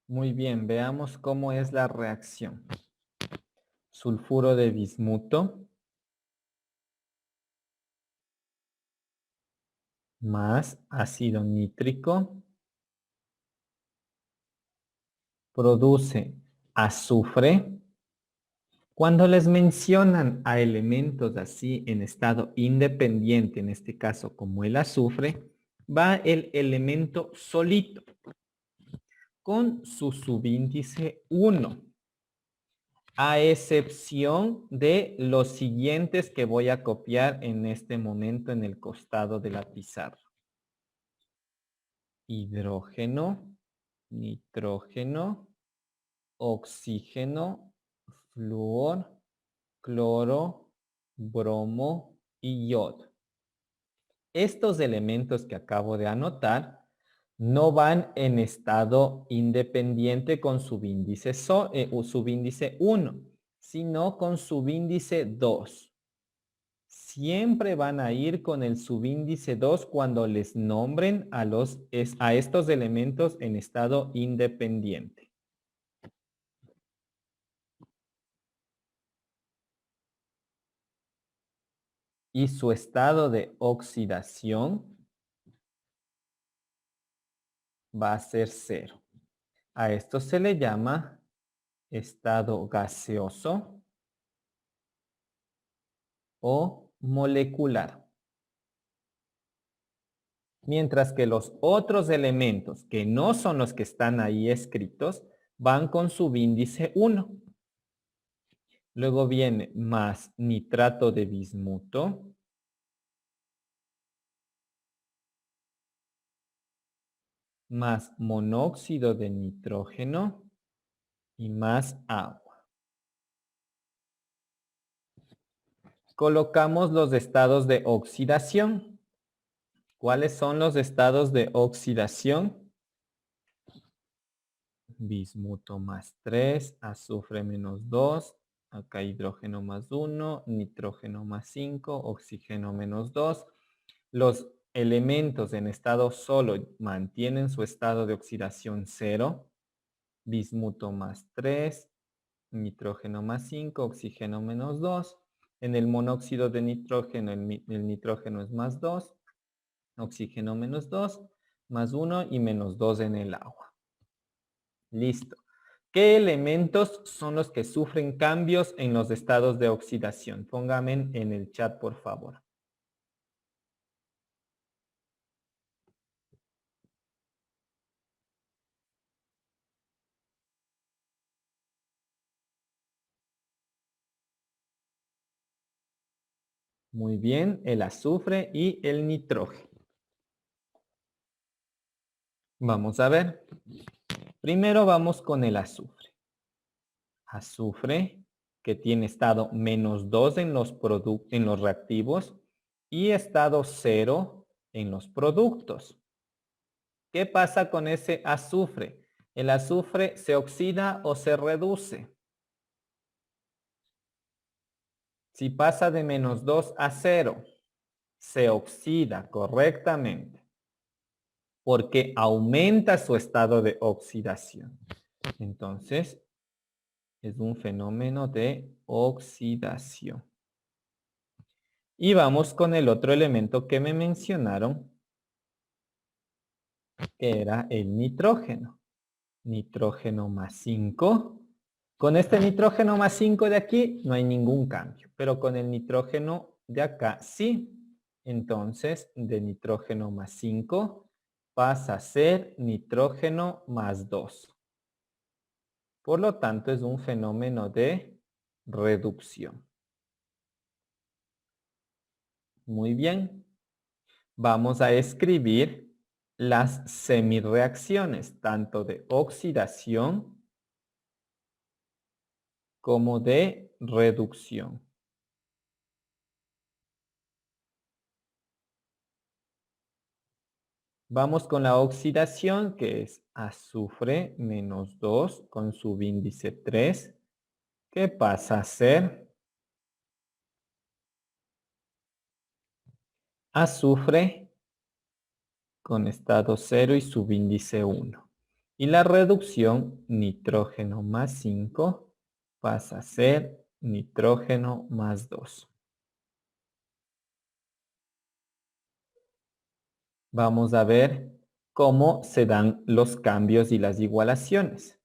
Muy bien, veamos cómo es la reacción. Sulfuro de bismuto más ácido nítrico produce azufre. Cuando les mencionan a elementos así en estado independiente, en este caso como el azufre, va el elemento solito con su subíndice 1, a excepción de los siguientes que voy a copiar en este momento en el costado de la pizarra. Hidrógeno, nitrógeno, oxígeno, flúor, cloro, bromo y yodo. Estos elementos que acabo de anotar no van en estado independiente con subíndice, subíndice 1, sino con subíndice 2. Siempre van a ir con el subíndice 2 cuando les nombren a estos elementos en estado independiente. Y su estado de oxidación va a ser 0. A esto se le llama estado gaseoso o molecular. Mientras que los otros elementos, que no son los que están ahí escritos, van con subíndice 1. Luego viene más nitrato de bismuto, más monóxido de nitrógeno y más agua. Colocamos los estados de oxidación. ¿Cuáles son los estados de oxidación? Bismuto más 3, azufre menos 2, acá hidrógeno más 1, nitrógeno más 5, oxígeno menos 2. Los elementos en estado solo mantienen su estado de oxidación 0. Bismuto más 3, nitrógeno más 5, oxígeno menos 2. En el monóxido de nitrógeno, el nitrógeno es más 2, oxígeno menos 2, más 1 y menos 2 en el agua. Listo. ¿Qué elementos son los que sufren cambios en los estados de oxidación? Póngame en el chat, por favor. Muy bien, el azufre y el nitrógeno. Vamos a ver. Primero vamos con el azufre. Azufre que tiene estado menos 2 en los reactivos y estado 0 en los productos. ¿Qué pasa con ese azufre? ¿El azufre se oxida o se reduce? Si pasa de menos 2 a 0, se oxida correctamente porque aumenta su estado de oxidación. Entonces, es un fenómeno de oxidación. Y vamos con el otro elemento que me mencionaron, que era el nitrógeno. Nitrógeno más 5. Con este nitrógeno más 5 de aquí no hay ningún cambio, pero con el nitrógeno de acá sí. Entonces, de nitrógeno más 5 pasa a ser nitrógeno más 2. Por lo tanto, es un fenómeno de reducción. Muy bien. Vamos a escribir las semirreacciones, tanto de oxidación como de reducción. Vamos con la oxidación, que es azufre menos 2 con subíndice 3, que pasa a ser azufre con estado 0 y subíndice 1. Y la reducción, nitrógeno más 5, pasa a ser nitrógeno más 2. Vamos a ver cómo se dan los cambios y las igualaciones.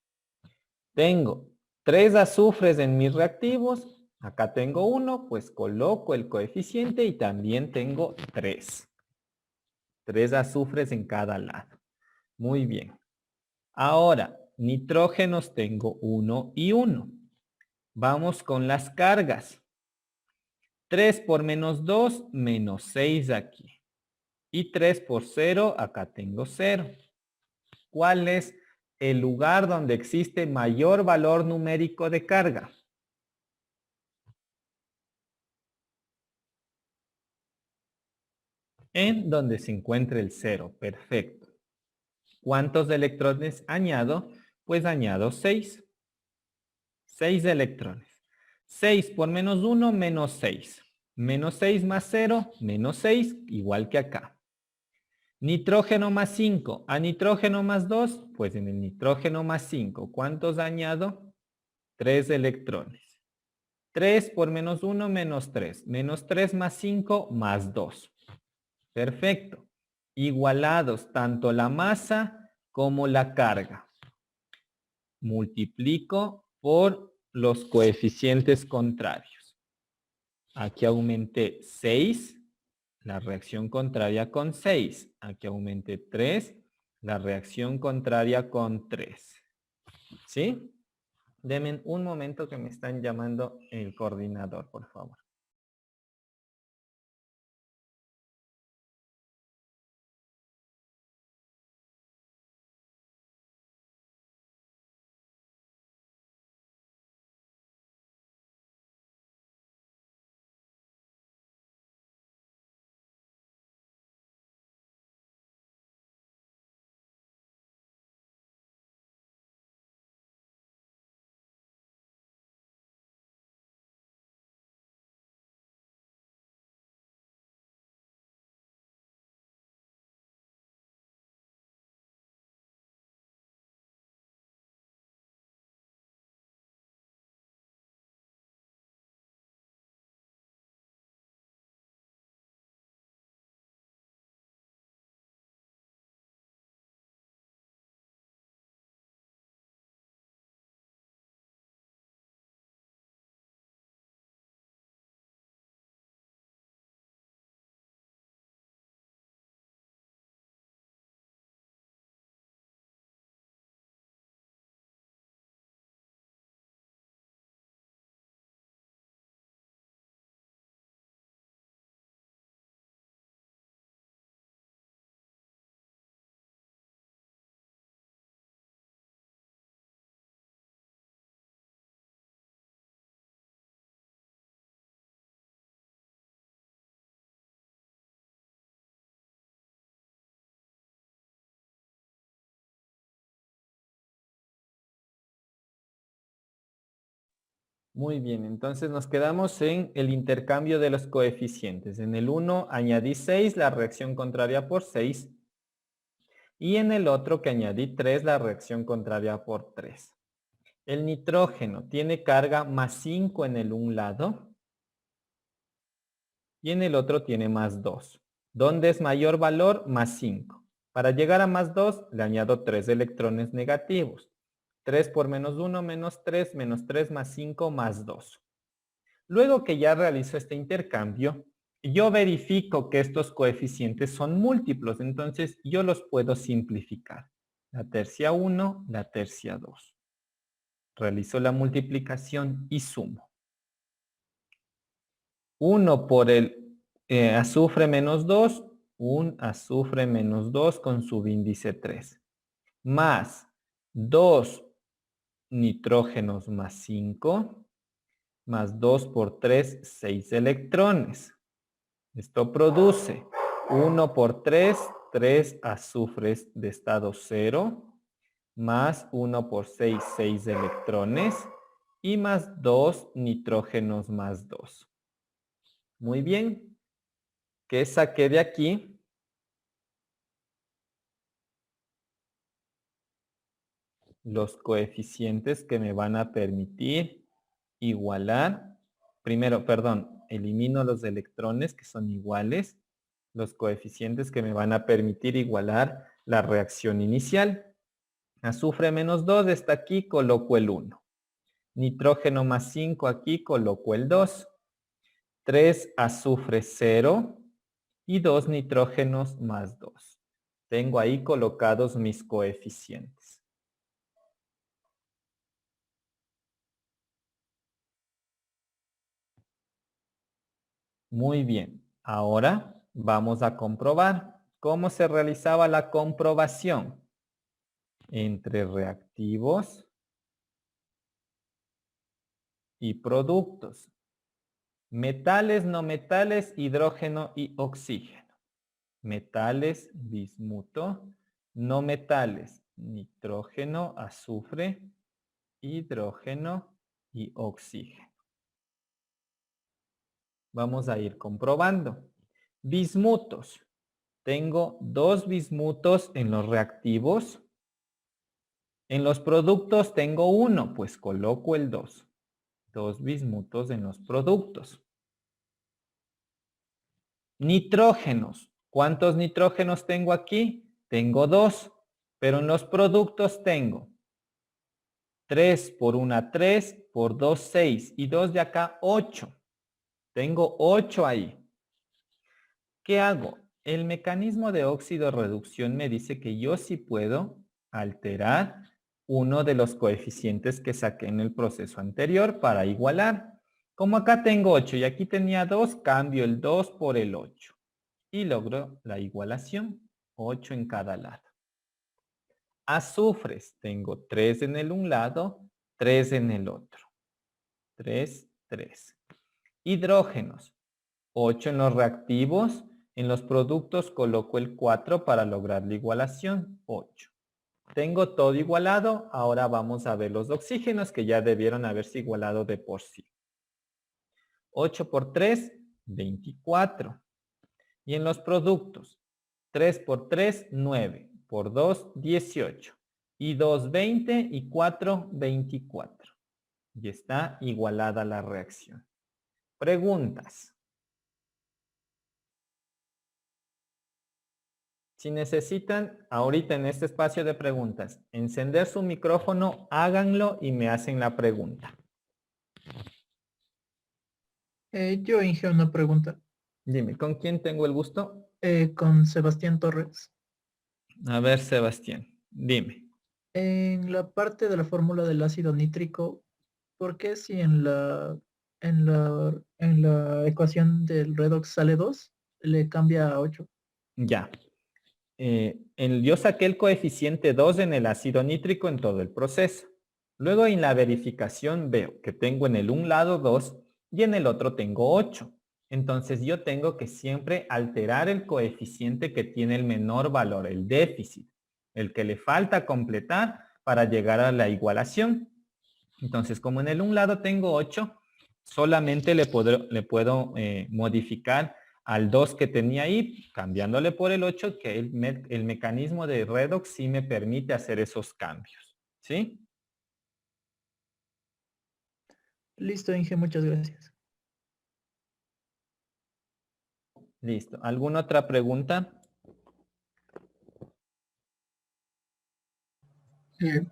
Tengo 3 azufres en mis reactivos. Acá tengo 1, pues coloco el coeficiente y también tengo 3. 3 azufres en cada lado. Muy bien. Ahora, nitrógenos tengo 1 y 1. Vamos con las cargas. 3 por menos 2, menos 6 aquí. Y 3 por 0, acá tengo 0. ¿Cuál es el lugar donde existe mayor valor numérico de carga? En donde se encuentre el 0. Perfecto. ¿Cuántos electrones añado? Pues añado 6. 6 electrones. 6 por menos 1, menos 6. Menos 6 más 0, menos 6, igual que acá. Nitrógeno más 5 a nitrógeno más 2, pues en el nitrógeno más 5, ¿cuántos añado? 3 electrones. 3 por menos 1, menos 3. Menos 3 más 5, más 2. Perfecto. Igualados tanto la masa como la carga. Multiplico por los coeficientes contrarios. Aquí aumenté 6, la reacción contraria con 6. Aquí aumenté 3, la reacción contraria con 3. ¿Sí? Denme un momento que me están llamando el coordinador, por favor. Muy bien, entonces nos quedamos en el intercambio de los coeficientes. En el 1 añadí 6, la reacción contraria por 6. Y en el otro que añadí 3, la reacción contraria por 3. El nitrógeno tiene carga más 5 en el un lado y en el otro tiene más 2. ¿Dónde es mayor valor? Más 5. Para llegar a más 2 le añado 3 electrones negativos. 3 por menos 1 menos 3 más 5 más 2. Luego que ya realizo este intercambio, yo verifico que estos coeficientes son múltiplos, entonces yo los puedo simplificar. La tercia 1, la tercia 2. Realizo la multiplicación y sumo. 1 por el azufre menos 2, un azufre menos 2 con subíndice 3. Más 2 nitrógenos más 5, más 2 por 3, 6 electrones. Esto produce 1 por 3, 3 azufres de estado 0, más 1 por 6, 6 electrones, y más 2 nitrógenos más 2. Muy bien. ¿Qué saqué de aquí? los coeficientes que me van a permitir igualar, primero, perdón, elimino los electrones que son iguales, los coeficientes que me van a permitir igualar la reacción inicial. Azufre menos 2 está aquí, coloco el 1. Nitrógeno más 5 aquí, coloco el 2. 3 azufre 0 y 2 nitrógenos más 2. Tengo ahí colocados mis coeficientes. Muy bien. Ahora vamos a comprobar cómo se realizaba la comprobación entre reactivos y productos. Metales, no metales, hidrógeno y oxígeno. Metales, bismuto. No metales, nitrógeno, azufre, hidrógeno y oxígeno. Vamos a ir comprobando. Bismutos. Tengo 2 bismutos en los reactivos. En los productos tengo 1, pues coloco el 2. 2 bismutos en los productos. Nitrógenos. ¿Cuántos nitrógenos tengo aquí? Tengo 2, pero en los productos tengo 3 por 1, 3, por 2, 6 y 2 de acá, 8. Tengo 8 ahí. ¿Qué hago? El mecanismo de óxido-reducción me dice que yo sí puedo alterar uno de los coeficientes que saqué en el proceso anterior para igualar. Como acá tengo 8 y aquí tenía 2, cambio el 2 por el 8 y logro la igualación, 8 en cada lado. Azufres, tengo 3 en el un lado, 3 en el otro. 3, 3. Hidrógenos, 8 en los reactivos, en los productos coloco el 4 para lograr la igualación, 8. Tengo todo igualado, ahora vamos a ver los oxígenos que ya debieron haberse igualado de por sí. 8 por 3, 24. Y en los productos, 3 por 3, 9. Por 2, 18. Y 2, 20 y 4, 24. Y está igualada la reacción. Preguntas. Si necesitan, ahorita en este espacio de preguntas, encender su micrófono, háganlo y me hacen la pregunta. Yo Inge una pregunta Dime, ¿con quién tengo el gusto? con Sebastián Torres. A ver, Sebastián, dime. En la parte de la fórmula del ácido nítrico, ¿por qué si en la ecuación del redox sale 2, le cambia a 8? Ya. Yo saqué el coeficiente 2 en el ácido nítrico en todo el proceso. Luego en la verificación veo que tengo en el un lado 2 y en el otro tengo 8. Entonces yo tengo que siempre alterar el coeficiente que tiene el menor valor, el déficit, el que le falta completar para llegar a la igualación. Entonces como en el un lado tengo 8, solamente le puedo modificar al 2 que tenía ahí, cambiándole por el 8, que el mecanismo de redox sí me permite hacer esos cambios. ¿Sí? Listo, Inge, muchas gracias. Listo. ¿Alguna otra pregunta?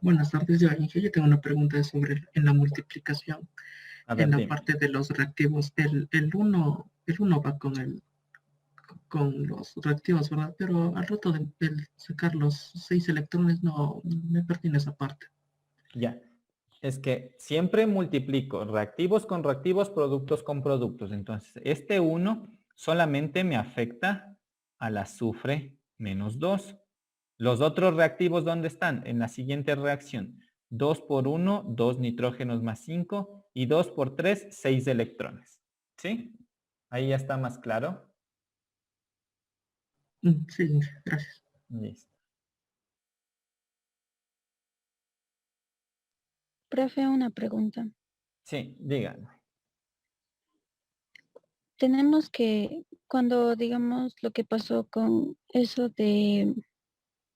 Buenas tardes, ya Inge. Yo tengo una pregunta sobre en la multiplicación, A en ver, la dime. parte de los reactivos. El uno va con los reactivos, ¿verdad? Pero al rato de sacar los 6 electrones no me pertiene esa parte. Ya. Es que siempre multiplico reactivos con reactivos, productos con productos. Entonces, este 1 solamente me afecta al azufre menos 2. Los otros reactivos, ¿dónde están? En la siguiente reacción. 2 por 1, 2 nitrógenos más 5 y 2 por 3, 6 electrones. ¿Sí? Ahí ya está más claro. Sí, Inge, gracias. Listo. Profe, una pregunta. Sí, díganme. Tenemos que, cuando digamos lo que pasó con eso del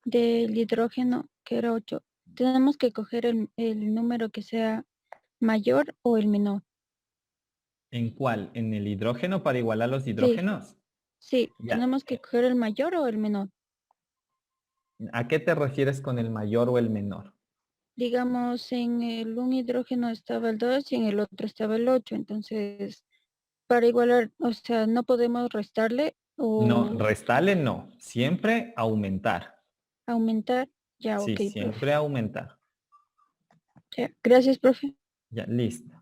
hidrógeno, que era 8, tenemos que coger el número que sea mayor o el menor. ¿En cuál? ¿En el hidrógeno para igualar los Sí, hidrógenos? sí, Ya. tenemos que coger el mayor o el menor. ¿A qué te refieres con el mayor o el menor? Digamos, en un hidrógeno estaba el 2 y en el otro estaba el 8. Entonces, para igualar, o sea, no podemos restarle No, o restarle no. Siempre aumentar. aumentar. Ya, Sí, ok, profe. siempre aumentar. Ya, gracias, profe. Ya, listo.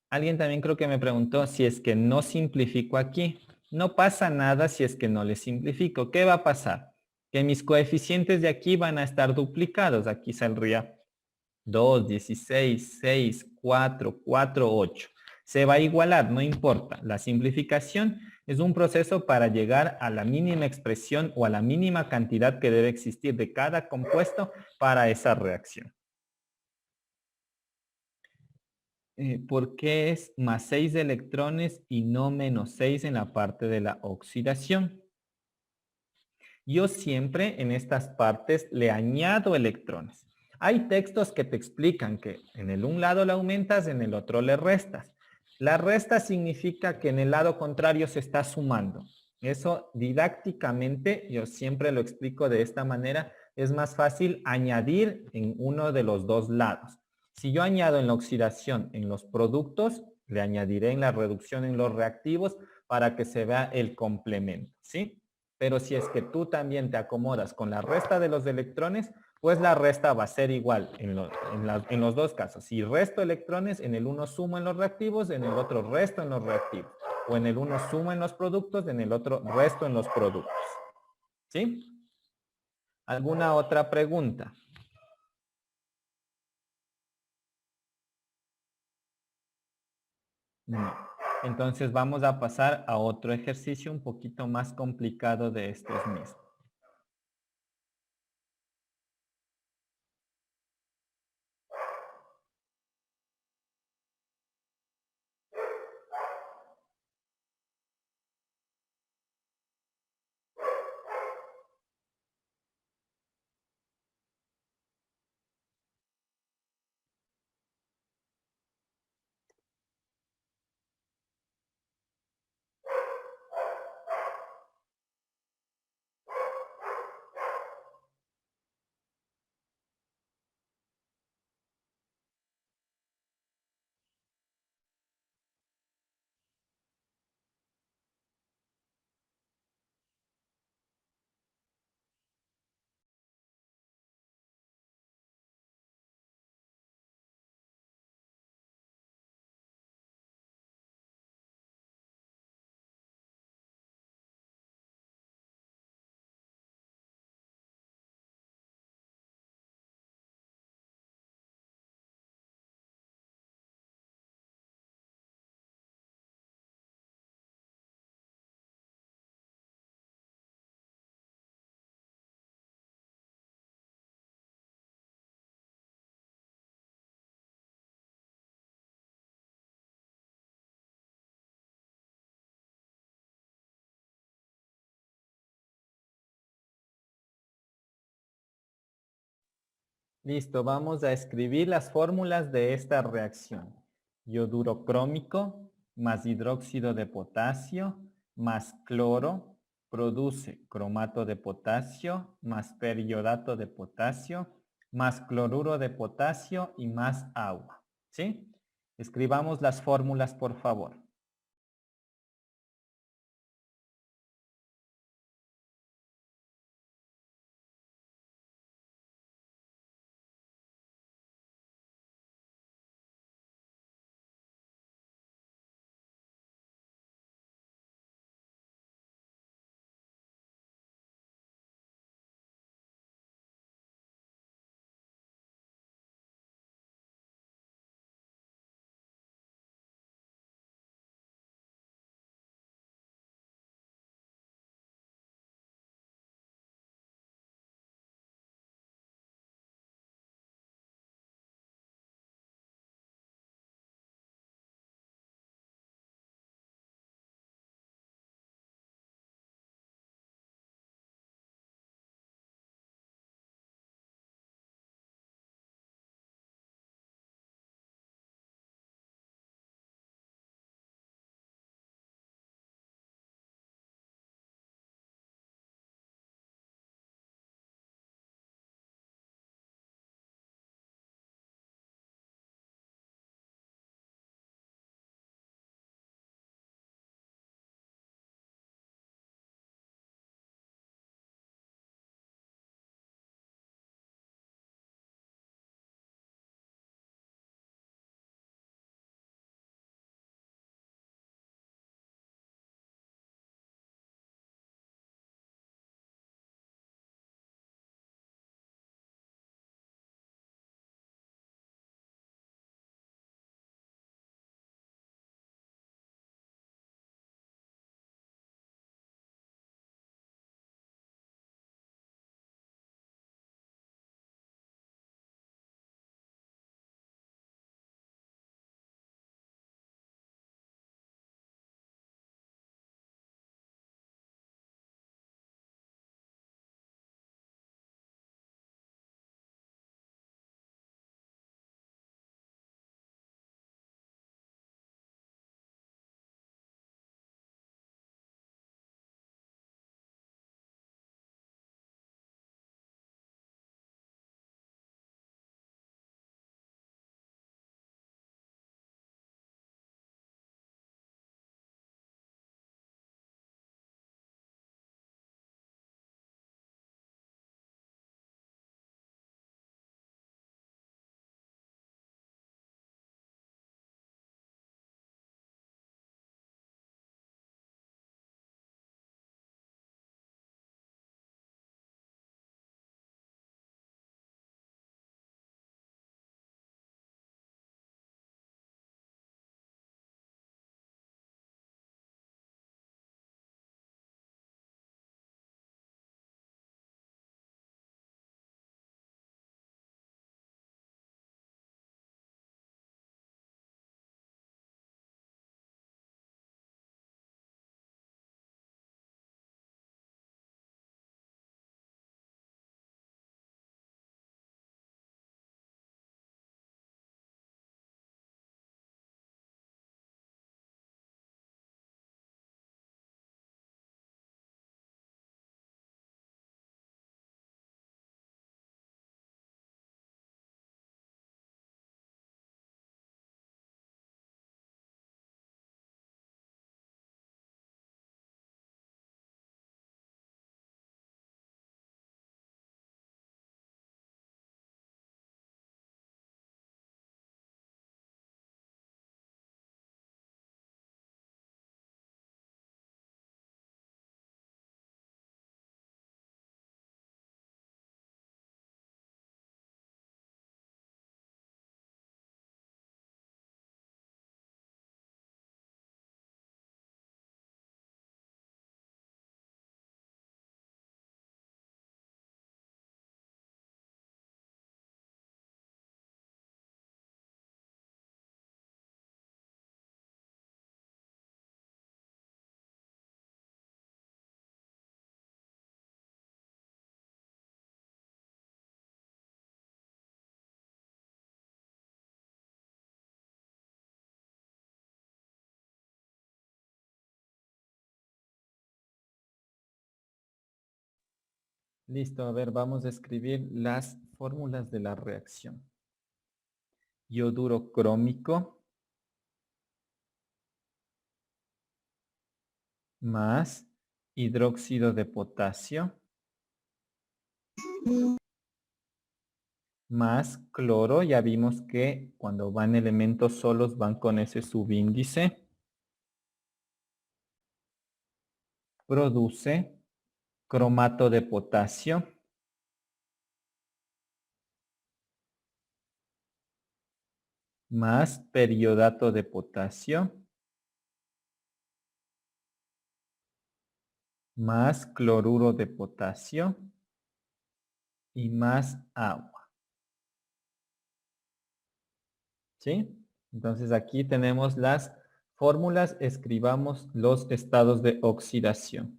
Alguien también creo que me preguntó si es que no simplifico aquí. No pasa nada si es que no le simplifico. ¿Qué va a pasar? Que mis coeficientes de aquí van a estar duplicados. Aquí saldría 2, 16, 6, 4, 4, 8. Se va a igualar, no importa. La simplificación es un proceso para llegar a la mínima expresión o a la mínima cantidad que debe existir de cada compuesto para esa reacción. ¿Por qué es más 6 electrones y no menos 6 en la parte de la oxidación? Yo siempre en estas partes le añado electrones. Hay textos que te explican que en el un lado le aumentas, en el otro le restas. La resta significa que en el lado contrario se está sumando. Eso didácticamente yo siempre lo explico de esta manera. Es más fácil añadir en uno de los dos lados. Si yo añado en la oxidación en los productos, le añadiré en la reducción en los reactivos para que se vea el complemento, ¿sí? Pero si es que tú también te acomodas con la resta de los electrones, pues la resta va a ser igual en los dos casos. Si resto electrones, en el uno sumo en los reactivos, en el otro resto en los reactivos. O en el uno sumo en los productos, en el otro resto en los productos. ¿Sí? ¿Alguna otra pregunta? No. Entonces vamos a pasar a otro ejercicio un poquito más complicado de estos mismos. Listo, vamos a escribir las fórmulas de esta reacción. Yoduro crómico más hidróxido de potasio más cloro produce cromato de potasio más periodato de potasio más cloruro de potasio y más agua. ¿Sí? Escribamos las fórmulas, por favor. Listo, a ver, vamos a escribir las fórmulas de la reacción. Yoduro crómico más hidróxido de potasio más cloro. Ya vimos que cuando van elementos solos van con ese subíndice. Produce cromato de potasio más periodato de potasio más cloruro de potasio y más agua. ¿Sí? Entonces aquí tenemos las fórmulas, escribamos los estados de oxidación.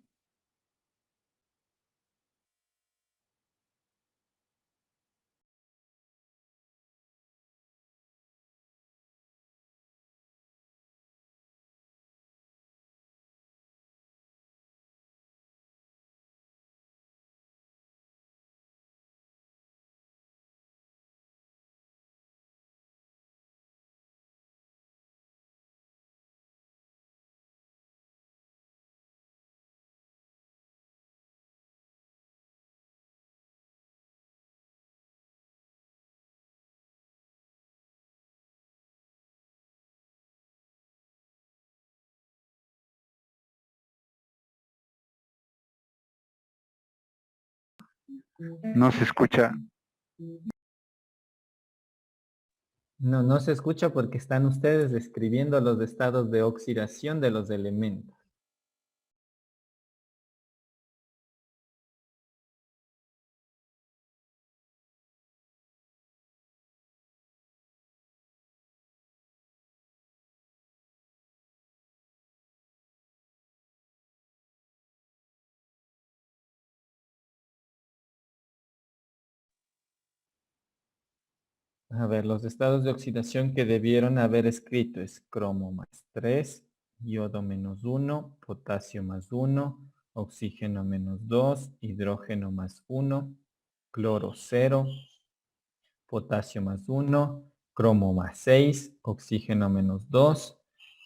No se escucha. No, no se escucha porque están ustedes describiendo los estados de oxidación de los elementos. A ver, los estados de oxidación que debieron haber escrito es cromo más 3, yodo menos 1, potasio más 1, oxígeno menos 2, hidrógeno más 1, cloro 0, potasio más 1, cromo más 6, oxígeno menos 2,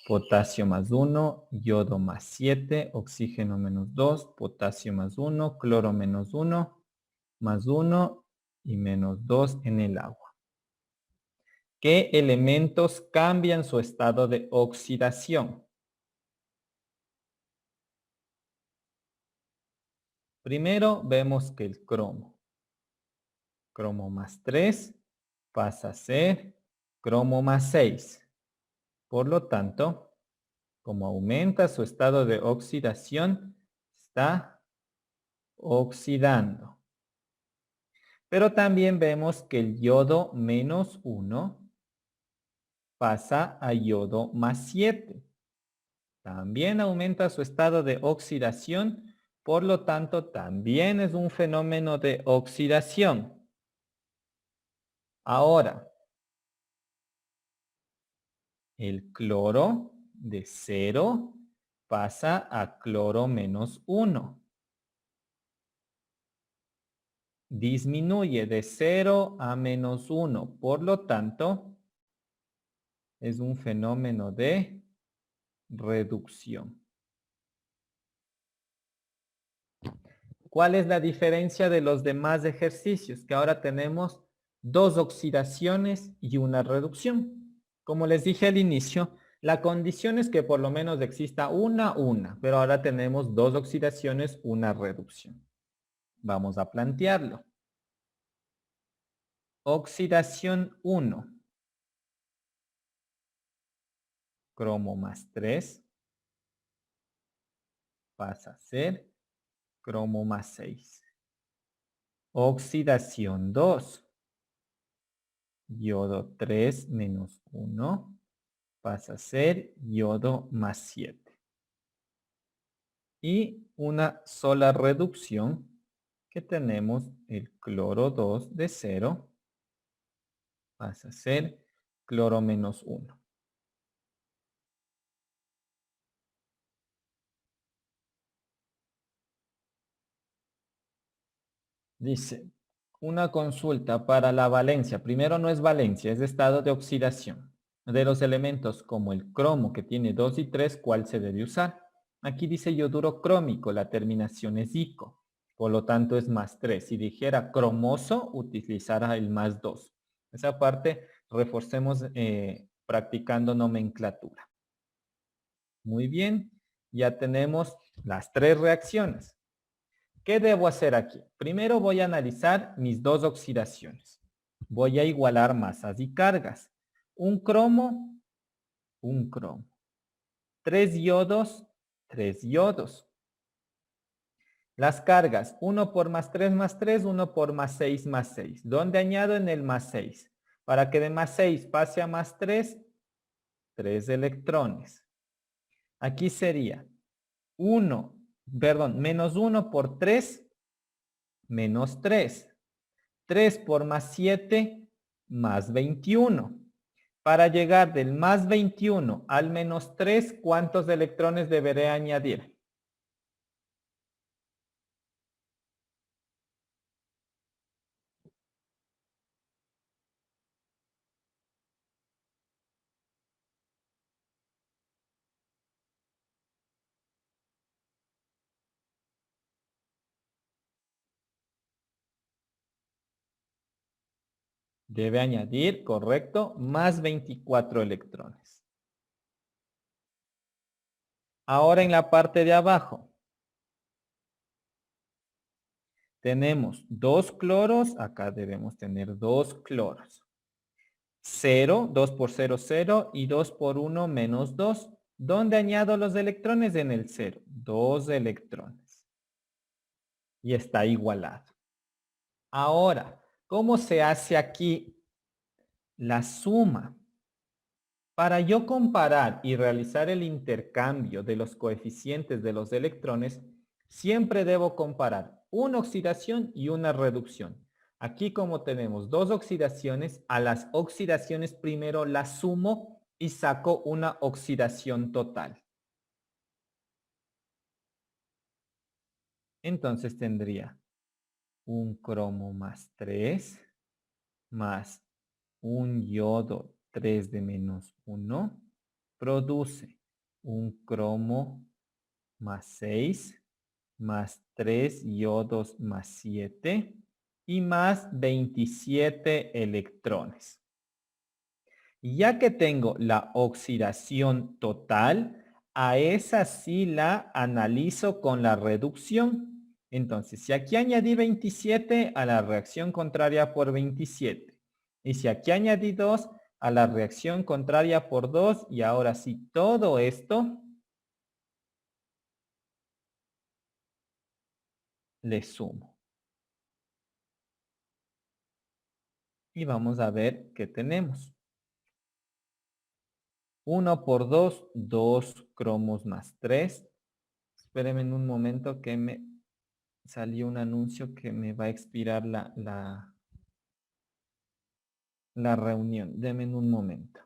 potasio más 1, yodo más 7, oxígeno menos 2, potasio más 1, cloro menos 1, más 1 y menos 2 en el agua. ¿Qué elementos cambian su estado de oxidación? Primero vemos que el cromo más 3 pasa a ser cromo más 6. Por lo tanto, como aumenta su estado de oxidación, está oxidando. Pero también vemos que el yodo menos 1 pasa a yodo más 7. También aumenta su estado de oxidación, por lo tanto también es un fenómeno de oxidación. Ahora, el cloro de 0 pasa a cloro menos 1. Disminuye de 0 a menos 1, por lo tanto es un fenómeno de reducción. ¿Cuál es la diferencia de los demás ejercicios? Que ahora tenemos 2 oxidaciones y una reducción. Como les dije al inicio, la condición es que por lo menos exista una, pero ahora tenemos 2 oxidaciones, una reducción. Vamos a plantearlo. Oxidación 1. Cromo más 3 pasa a ser cromo más 6. Oxidación 2. Yodo 3 menos 1 pasa a ser yodo más 7. Y una sola reducción que tenemos el cloro 2 de 0 pasa a ser cloro menos 1. Dice, una consulta para la valencia. Primero no es valencia, es estado de oxidación. De los elementos como el cromo que tiene 2 y 3, ¿cuál se debe usar? Aquí dice yoduro crómico, la terminación es ico. Por lo tanto es +3. Si dijera cromoso, utilizará el +2. Esa parte reforcemos practicando nomenclatura. Muy bien, ya tenemos las 3 reacciones. ¿Qué debo hacer aquí? Primero voy a analizar mis 2 oxidaciones. Voy a igualar masas y cargas. Un cromo. 3 yodos, 3 yodos. Las cargas, 1 por +3 +3, 1 por +6 +6. ¿Dónde añado en el +6? Para que de +6 pase a +3, 3 electrones. Aquí sería -1 por 3, -3. 3 por +7, +21. Para llegar del +21 al -3, ¿cuántos electrones deberé añadir? Debe añadir, correcto, más 24 electrones. Ahora en la parte de abajo. Tenemos 2 cloros, acá debemos tener 2 cloros. 0, 2 por 0, 0 y 2 por 1 -2. ¿Dónde añado los electrones? En el 0, 2 electrones. Y está igualado. Ahora, ¿cómo se hace aquí la suma? Para yo comparar y realizar el intercambio de los coeficientes de los electrones, siempre debo comparar una oxidación y una reducción. Aquí como tenemos 2 oxidaciones, a las oxidaciones primero las sumo y saco una oxidación total. Entonces tendría un cromo +3 más un yodo 3 de -1 produce un cromo +6 más 3 yodos +7 y más 27 electrones. Y ya que tengo la oxidación total, a esa sí la analizo con la reducción. Entonces, si aquí añadí 27, a la reacción contraria por 27. Y si aquí añadí 2, a la reacción contraria por 2. Y ahora sí, todo esto le sumo. Y vamos a ver qué tenemos. 1 por 2, 2 cromos +3. Espérenme en un momento que me salió un anuncio que me va a expirar la reunión. Denme en un momento.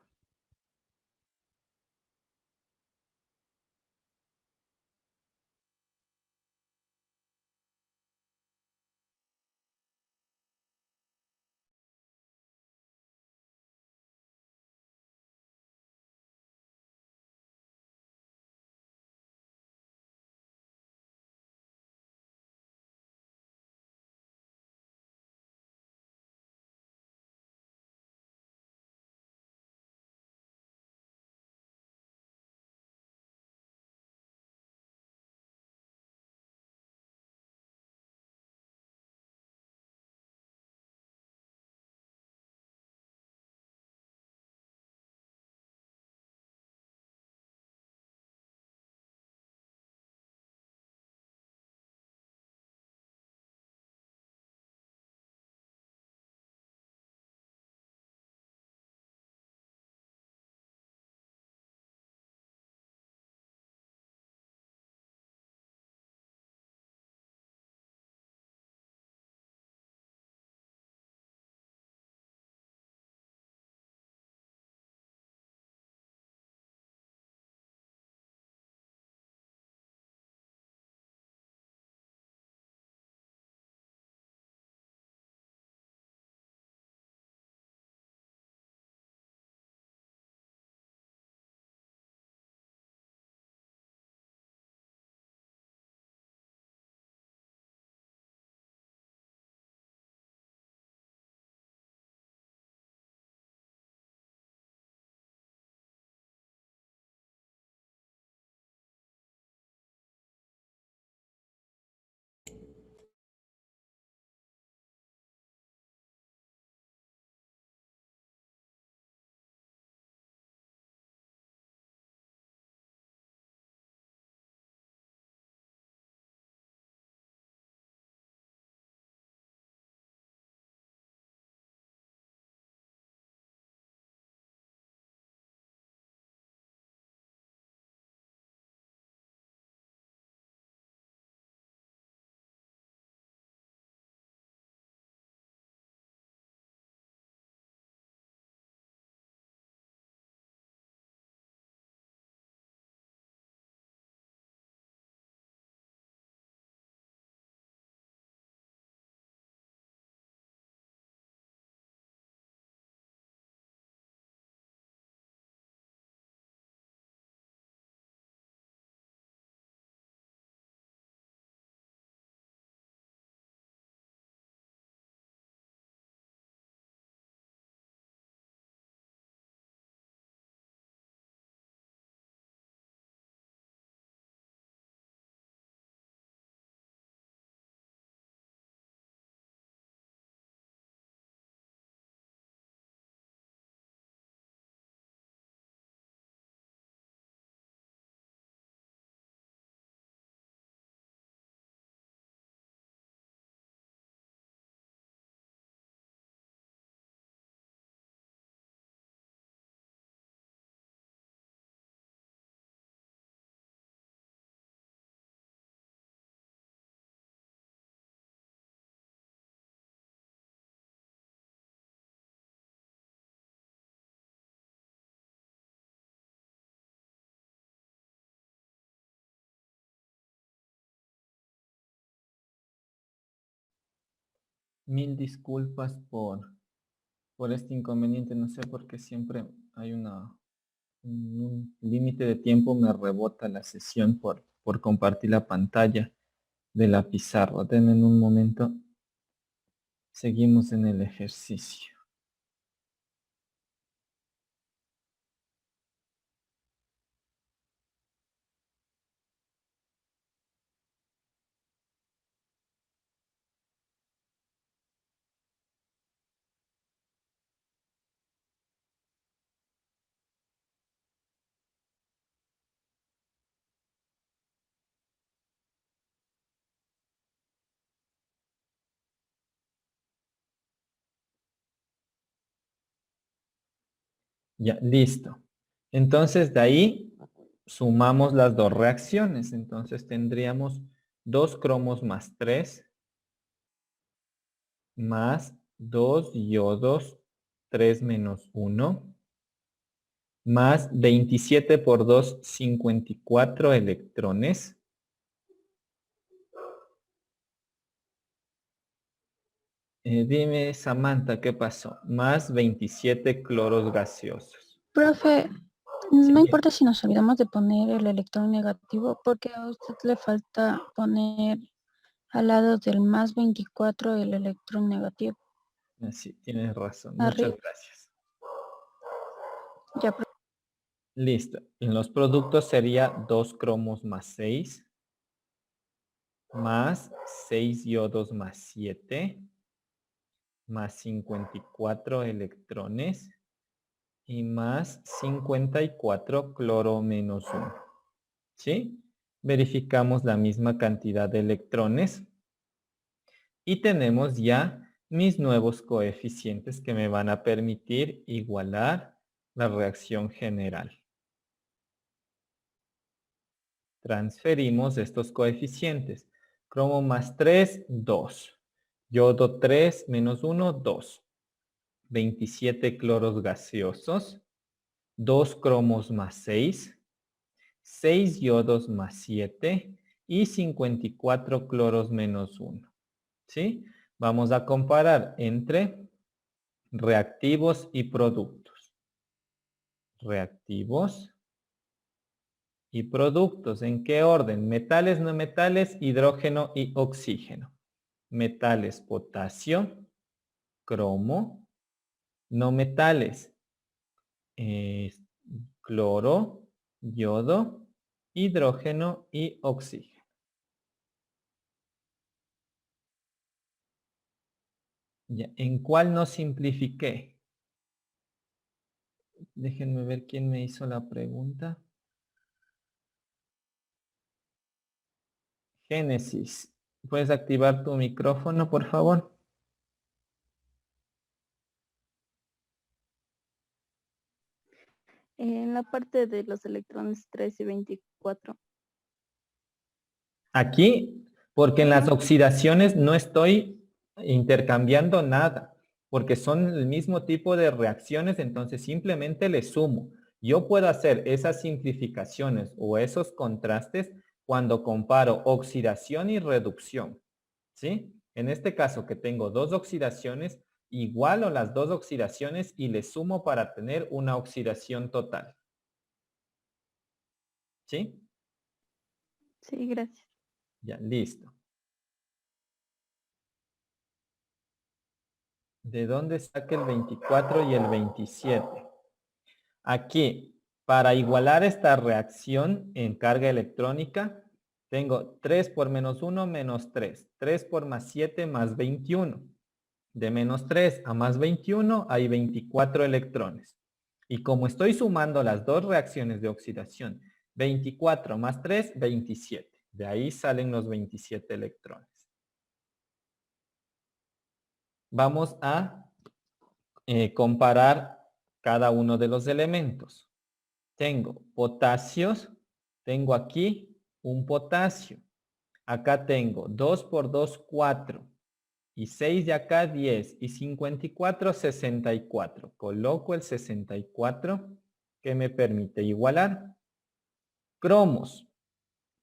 Mil disculpas por este inconveniente. No sé por qué siempre hay un límite de tiempo. Me rebota la sesión por compartir la pantalla de la pizarra. Denme un momento. Seguimos en el ejercicio. Ya, listo. Entonces de ahí sumamos las dos reacciones. Entonces tendríamos 2 cromos más 3 más 2 iodos 3 menos 1 más 27 por 2, 54 electrones. Dime, Samantha, ¿qué pasó? Más 27 cloros gaseosos. Profe, no importa si nos olvidamos de poner el electrón negativo, porque a usted le falta poner al lado del más 24 el electrón negativo. Sí, tienes razón. Arriba. Muchas gracias. Ya, profe. Listo. En los productos sería 2 cromos más 6 más 6 iodos más 7 más 54 electrones y más 54 cloro menos 1. ¿Sí? Verificamos la misma cantidad de electrones y tenemos ya mis nuevos coeficientes que me van a permitir igualar la reacción general. Transferimos estos coeficientes. Cromo más 3, 2. Yodo 3 menos 1, 2. 27 cloros gaseosos. 2 cromos más 6. 6 yodos más 7. Y 54 cloros menos 1. ¿Sí? Vamos a comparar entre reactivos y productos. Reactivos y productos. ¿En qué orden? Metales, no metales, hidrógeno y oxígeno. Metales, potasio, cromo. No metales, cloro, yodo, hidrógeno y oxígeno. Ya, ¿en cuál no simplifiqué? Déjenme ver quién me hizo la pregunta. Génesis, ¿puedes activar tu micrófono, por favor? En la parte de los electrones 3 y 24. Aquí, porque en las oxidaciones no estoy intercambiando nada, porque son el mismo tipo de reacciones, entonces simplemente le sumo. Yo puedo hacer esas simplificaciones o esos contrastes cuando comparo oxidación y reducción. ¿Sí? En este caso que tengo dos oxidaciones, igualo las dos oxidaciones y le sumo para tener una oxidación total. ¿Sí? Sí, gracias. Ya, listo. ¿De dónde saca el 24 y el 27? Aquí, para igualar esta reacción en carga electrónica, tengo 3 por menos 1 menos 3. 3 por más 7 más 21. De menos 3 a más 21 hay 24 electrones. Y como estoy sumando las dos reacciones de oxidación, 24 más 3, 27. De ahí salen los 27 electrones. Vamos a comparar cada uno de los elementos. Tengo potasios, tengo aquí un potasio. Acá tengo 2 por 2, 4. Y 6 de acá, 10. Y 54, 64. Coloco el 64 que me permite igualar. Cromos.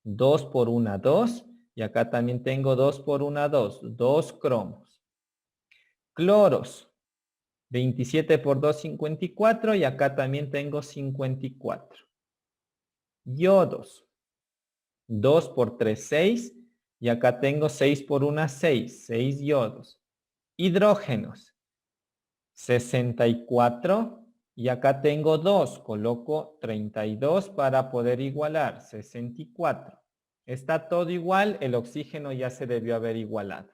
2 por 1, 2. Y acá también tengo 2 por 1, 2. 2 cromos. Cloros. 27 por 2, 54 y acá también tengo 54. Yodos. 2 por 3, 6 y acá tengo 6 por 1, 6. 6 yodos. Hidrógenos. 64 y acá tengo 2. Coloco 32 para poder igualar. 64. Está todo igual, el oxígeno ya se debió haber igualado.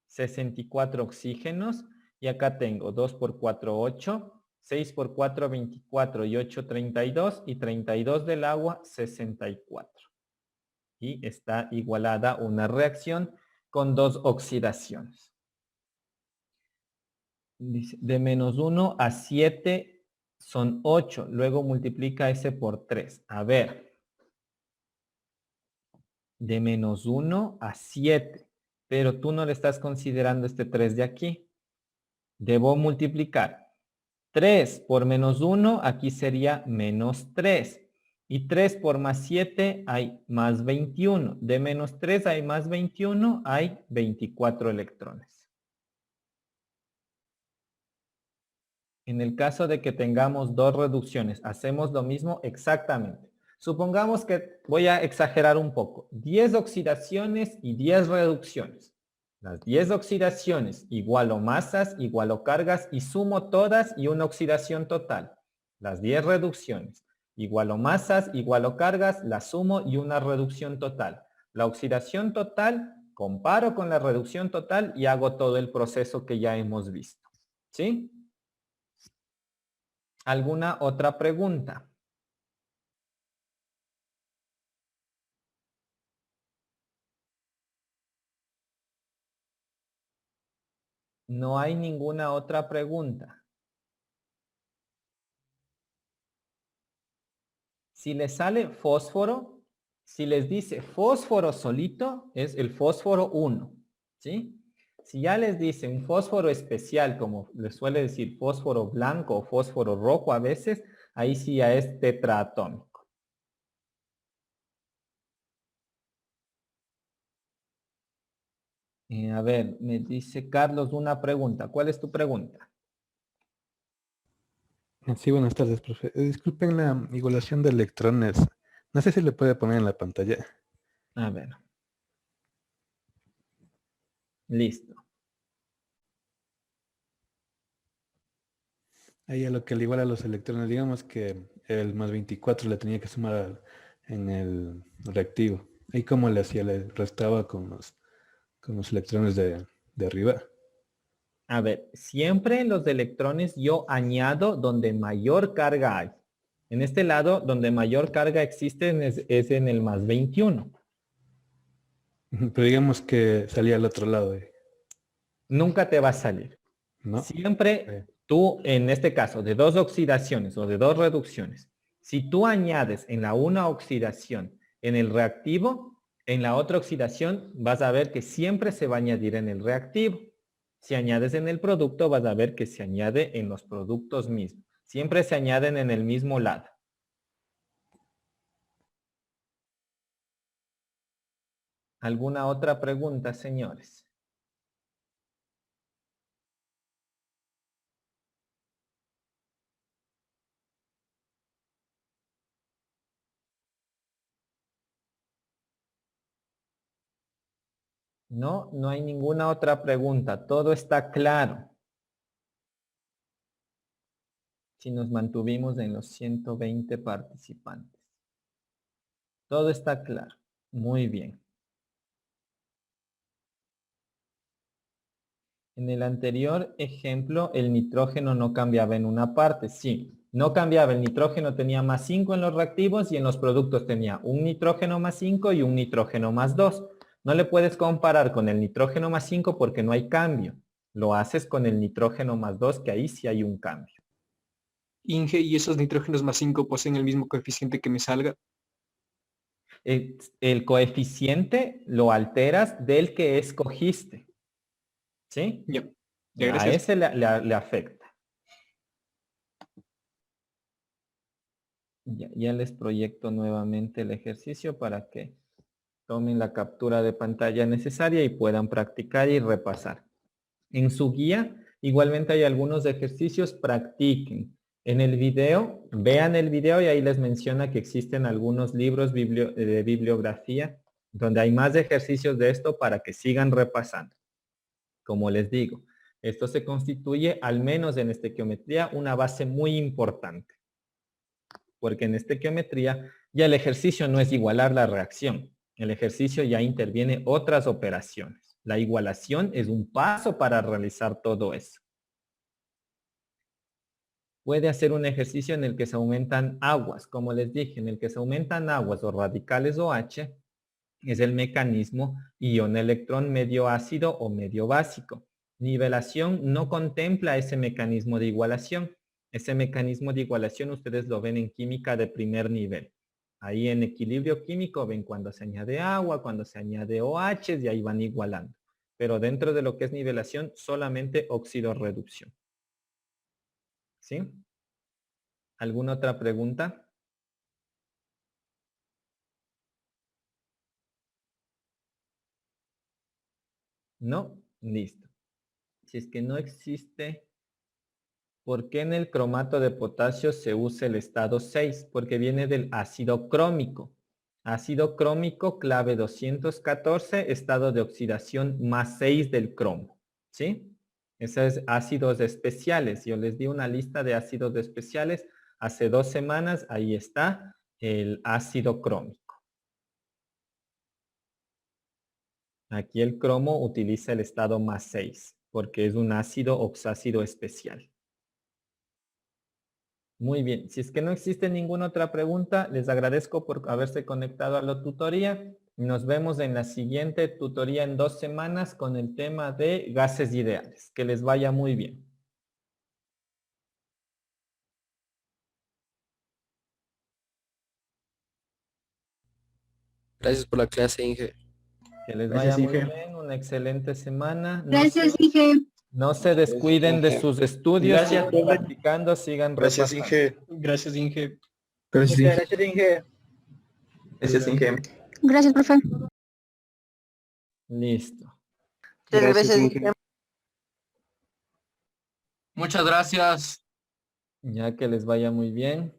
64 oxígenos. Y acá tengo 2 por 4, 8, 6 por 4, 24 y 8, 32 y 32 del agua, 64. Y está igualada una reacción con dos oxidaciones. Dice, de menos 1 a 7 son 8. Luego multiplica ese por 3. A ver. De menos 1 a 7. Pero tú no le estás considerando este 3 de aquí. Debo multiplicar 3 por menos 1, aquí sería menos 3. Y 3 por más 7 hay más 21. De menos 3 hay más 21, hay 24 electrones. En el caso de que tengamos dos reducciones, hacemos lo mismo exactamente. Supongamos que, voy a exagerar un poco, 10 oxidaciones y 10 reducciones. Las 10 oxidaciones igualo masas, igualo cargas y sumo todas y una oxidación total. Las 10 reducciones igualo masas, igualo cargas, las sumo y una reducción total. La oxidación total, comparo con la reducción total y hago todo el proceso que ya hemos visto. ¿Sí? ¿Alguna otra pregunta? No hay ninguna otra pregunta. Si les sale fósforo, si les dice fósforo solito, es el fósforo 1. ¿Sí? Si ya les dice un fósforo especial, como les suele decir fósforo blanco o fósforo rojo a veces, ahí sí ya es tetraatómico. A ver, me dice Carlos una pregunta. ¿Cuál es tu pregunta? Sí, buenas tardes, profe. Disculpen la igualación de electrones. No sé si le puede poner en la pantalla. A ver. Listo. Ahí a lo que le iguala a los electrones, digamos que el más 24 le tenía que sumar en el reactivo. ¿Y cómo le hacía? Le restaba con los electrones de arriba. A ver, siempre los electrones yo añado donde mayor carga hay. En este lado, donde mayor carga existe es en el más 21. Pero digamos que salía al otro lado. Nunca te va a salir. ¿No? Siempre tú, en este caso, de dos oxidaciones o de dos reducciones, si tú añades en la una oxidación en el reactivo, en la otra oxidación vas a ver que siempre se va a añadir en el reactivo. Si añades en el producto, vas a ver que se añade en los productos mismos. Siempre se añaden en el mismo lado. ¿Alguna otra pregunta, señores? No, no hay ninguna otra pregunta. Todo está claro. Si nos mantuvimos en los 120 participantes. Todo está claro. Muy bien. En el anterior ejemplo, el nitrógeno no cambiaba en una parte. Sí, no cambiaba. El nitrógeno tenía más 5 en los reactivos y en los productos tenía un nitrógeno más 5 y un nitrógeno más 2. No le puedes comparar con el nitrógeno más 5 porque no hay cambio. Lo haces con el nitrógeno más 2, que ahí sí hay un cambio. Inge, ¿y esos nitrógenos más 5 poseen el mismo coeficiente que me salga? El coeficiente lo alteras del que escogiste. ¿Sí? Ya, A gracias. ese le afecta. Ya les proyecto nuevamente el ejercicio para que tomen la captura de pantalla necesaria y puedan practicar y repasar. En su guía Igualmente hay algunos ejercicios, practiquen. En el video, vean el video y ahí les menciona que existen algunos libros de bibliografía donde hay más ejercicios de esto para que sigan repasando. Como les digo, esto se constituye, al menos en estequiometría, una base muy importante. Porque en estequiometría ya el ejercicio no es igualar la reacción. El ejercicio ya interviene otras operaciones. La igualación es un paso para realizar todo eso. Puede hacer un ejercicio en el que se aumentan aguas, como les dije, en el que se aumentan aguas o radicales OH, es el mecanismo ion-electrón medio ácido o medio básico. Nivelación no contempla ese mecanismo de igualación. Ese mecanismo de igualación ustedes lo ven en química de primer nivel. Ahí en equilibrio químico ven cuando se añade agua, cuando se añade OH y ahí van igualando. Pero dentro de lo que es nivelación, solamente oxidorreducción. ¿Sí? ¿Alguna otra pregunta? ¿No? Listo. Si es que no existe, ¿por qué en el cromato de potasio se usa el estado 6? Porque viene del ácido crómico. Ácido crómico, clave 214, estado de oxidación más 6 del cromo. ¿Sí? Esos es ácidos especiales. Yo les di una lista de ácidos especiales. Hace 2 semanas, ahí está el ácido crómico. Aquí el cromo utiliza el estado más 6, porque es un ácido oxácido especial. Muy bien, si es que no existe ninguna otra pregunta, les agradezco por haberse conectado a la tutoría. Nos vemos en la siguiente tutoría en 2 semanas con el tema de gases ideales. Que les vaya muy bien. Gracias por la clase, Inge. Que les Gracias, vaya muy Inge. bien, una excelente semana. Gracias, Inge. No se descuiden de sus estudios, Gracias, sigan profe. practicando, sigan Gracias, repasando. Inge. Gracias, Inge. Muchas gracias, Inge. Gracias, Inge. Gracias, profe. Listo. Gracias, Inge. Muchas gracias. Ya que les vaya muy bien.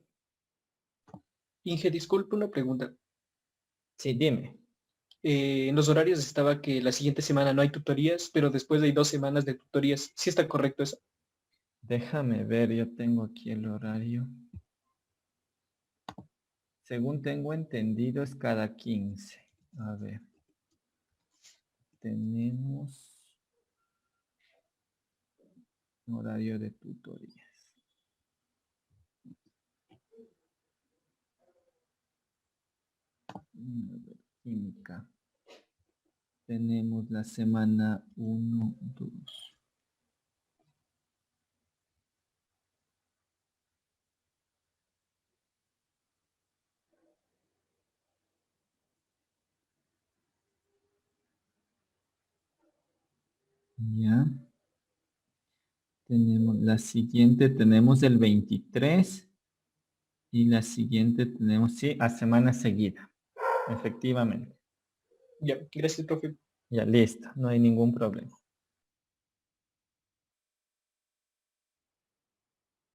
Inge, disculpe una pregunta. Sí, dime. En los horarios estaba que la siguiente semana no hay tutorías, pero después hay 2 semanas de tutorías. ¿Sí está correcto eso? Déjame ver, yo tengo aquí el horario. Según tengo entendido es cada 15. A ver. Tenemos horario de tutorías. A ver, química. Tenemos la semana 1, 2. Ya. Tenemos la siguiente, tenemos el 23. Y la siguiente tenemos, sí, a semana seguida. Efectivamente. Ya, gracias, profe. Ya, listo. No hay ningún problema.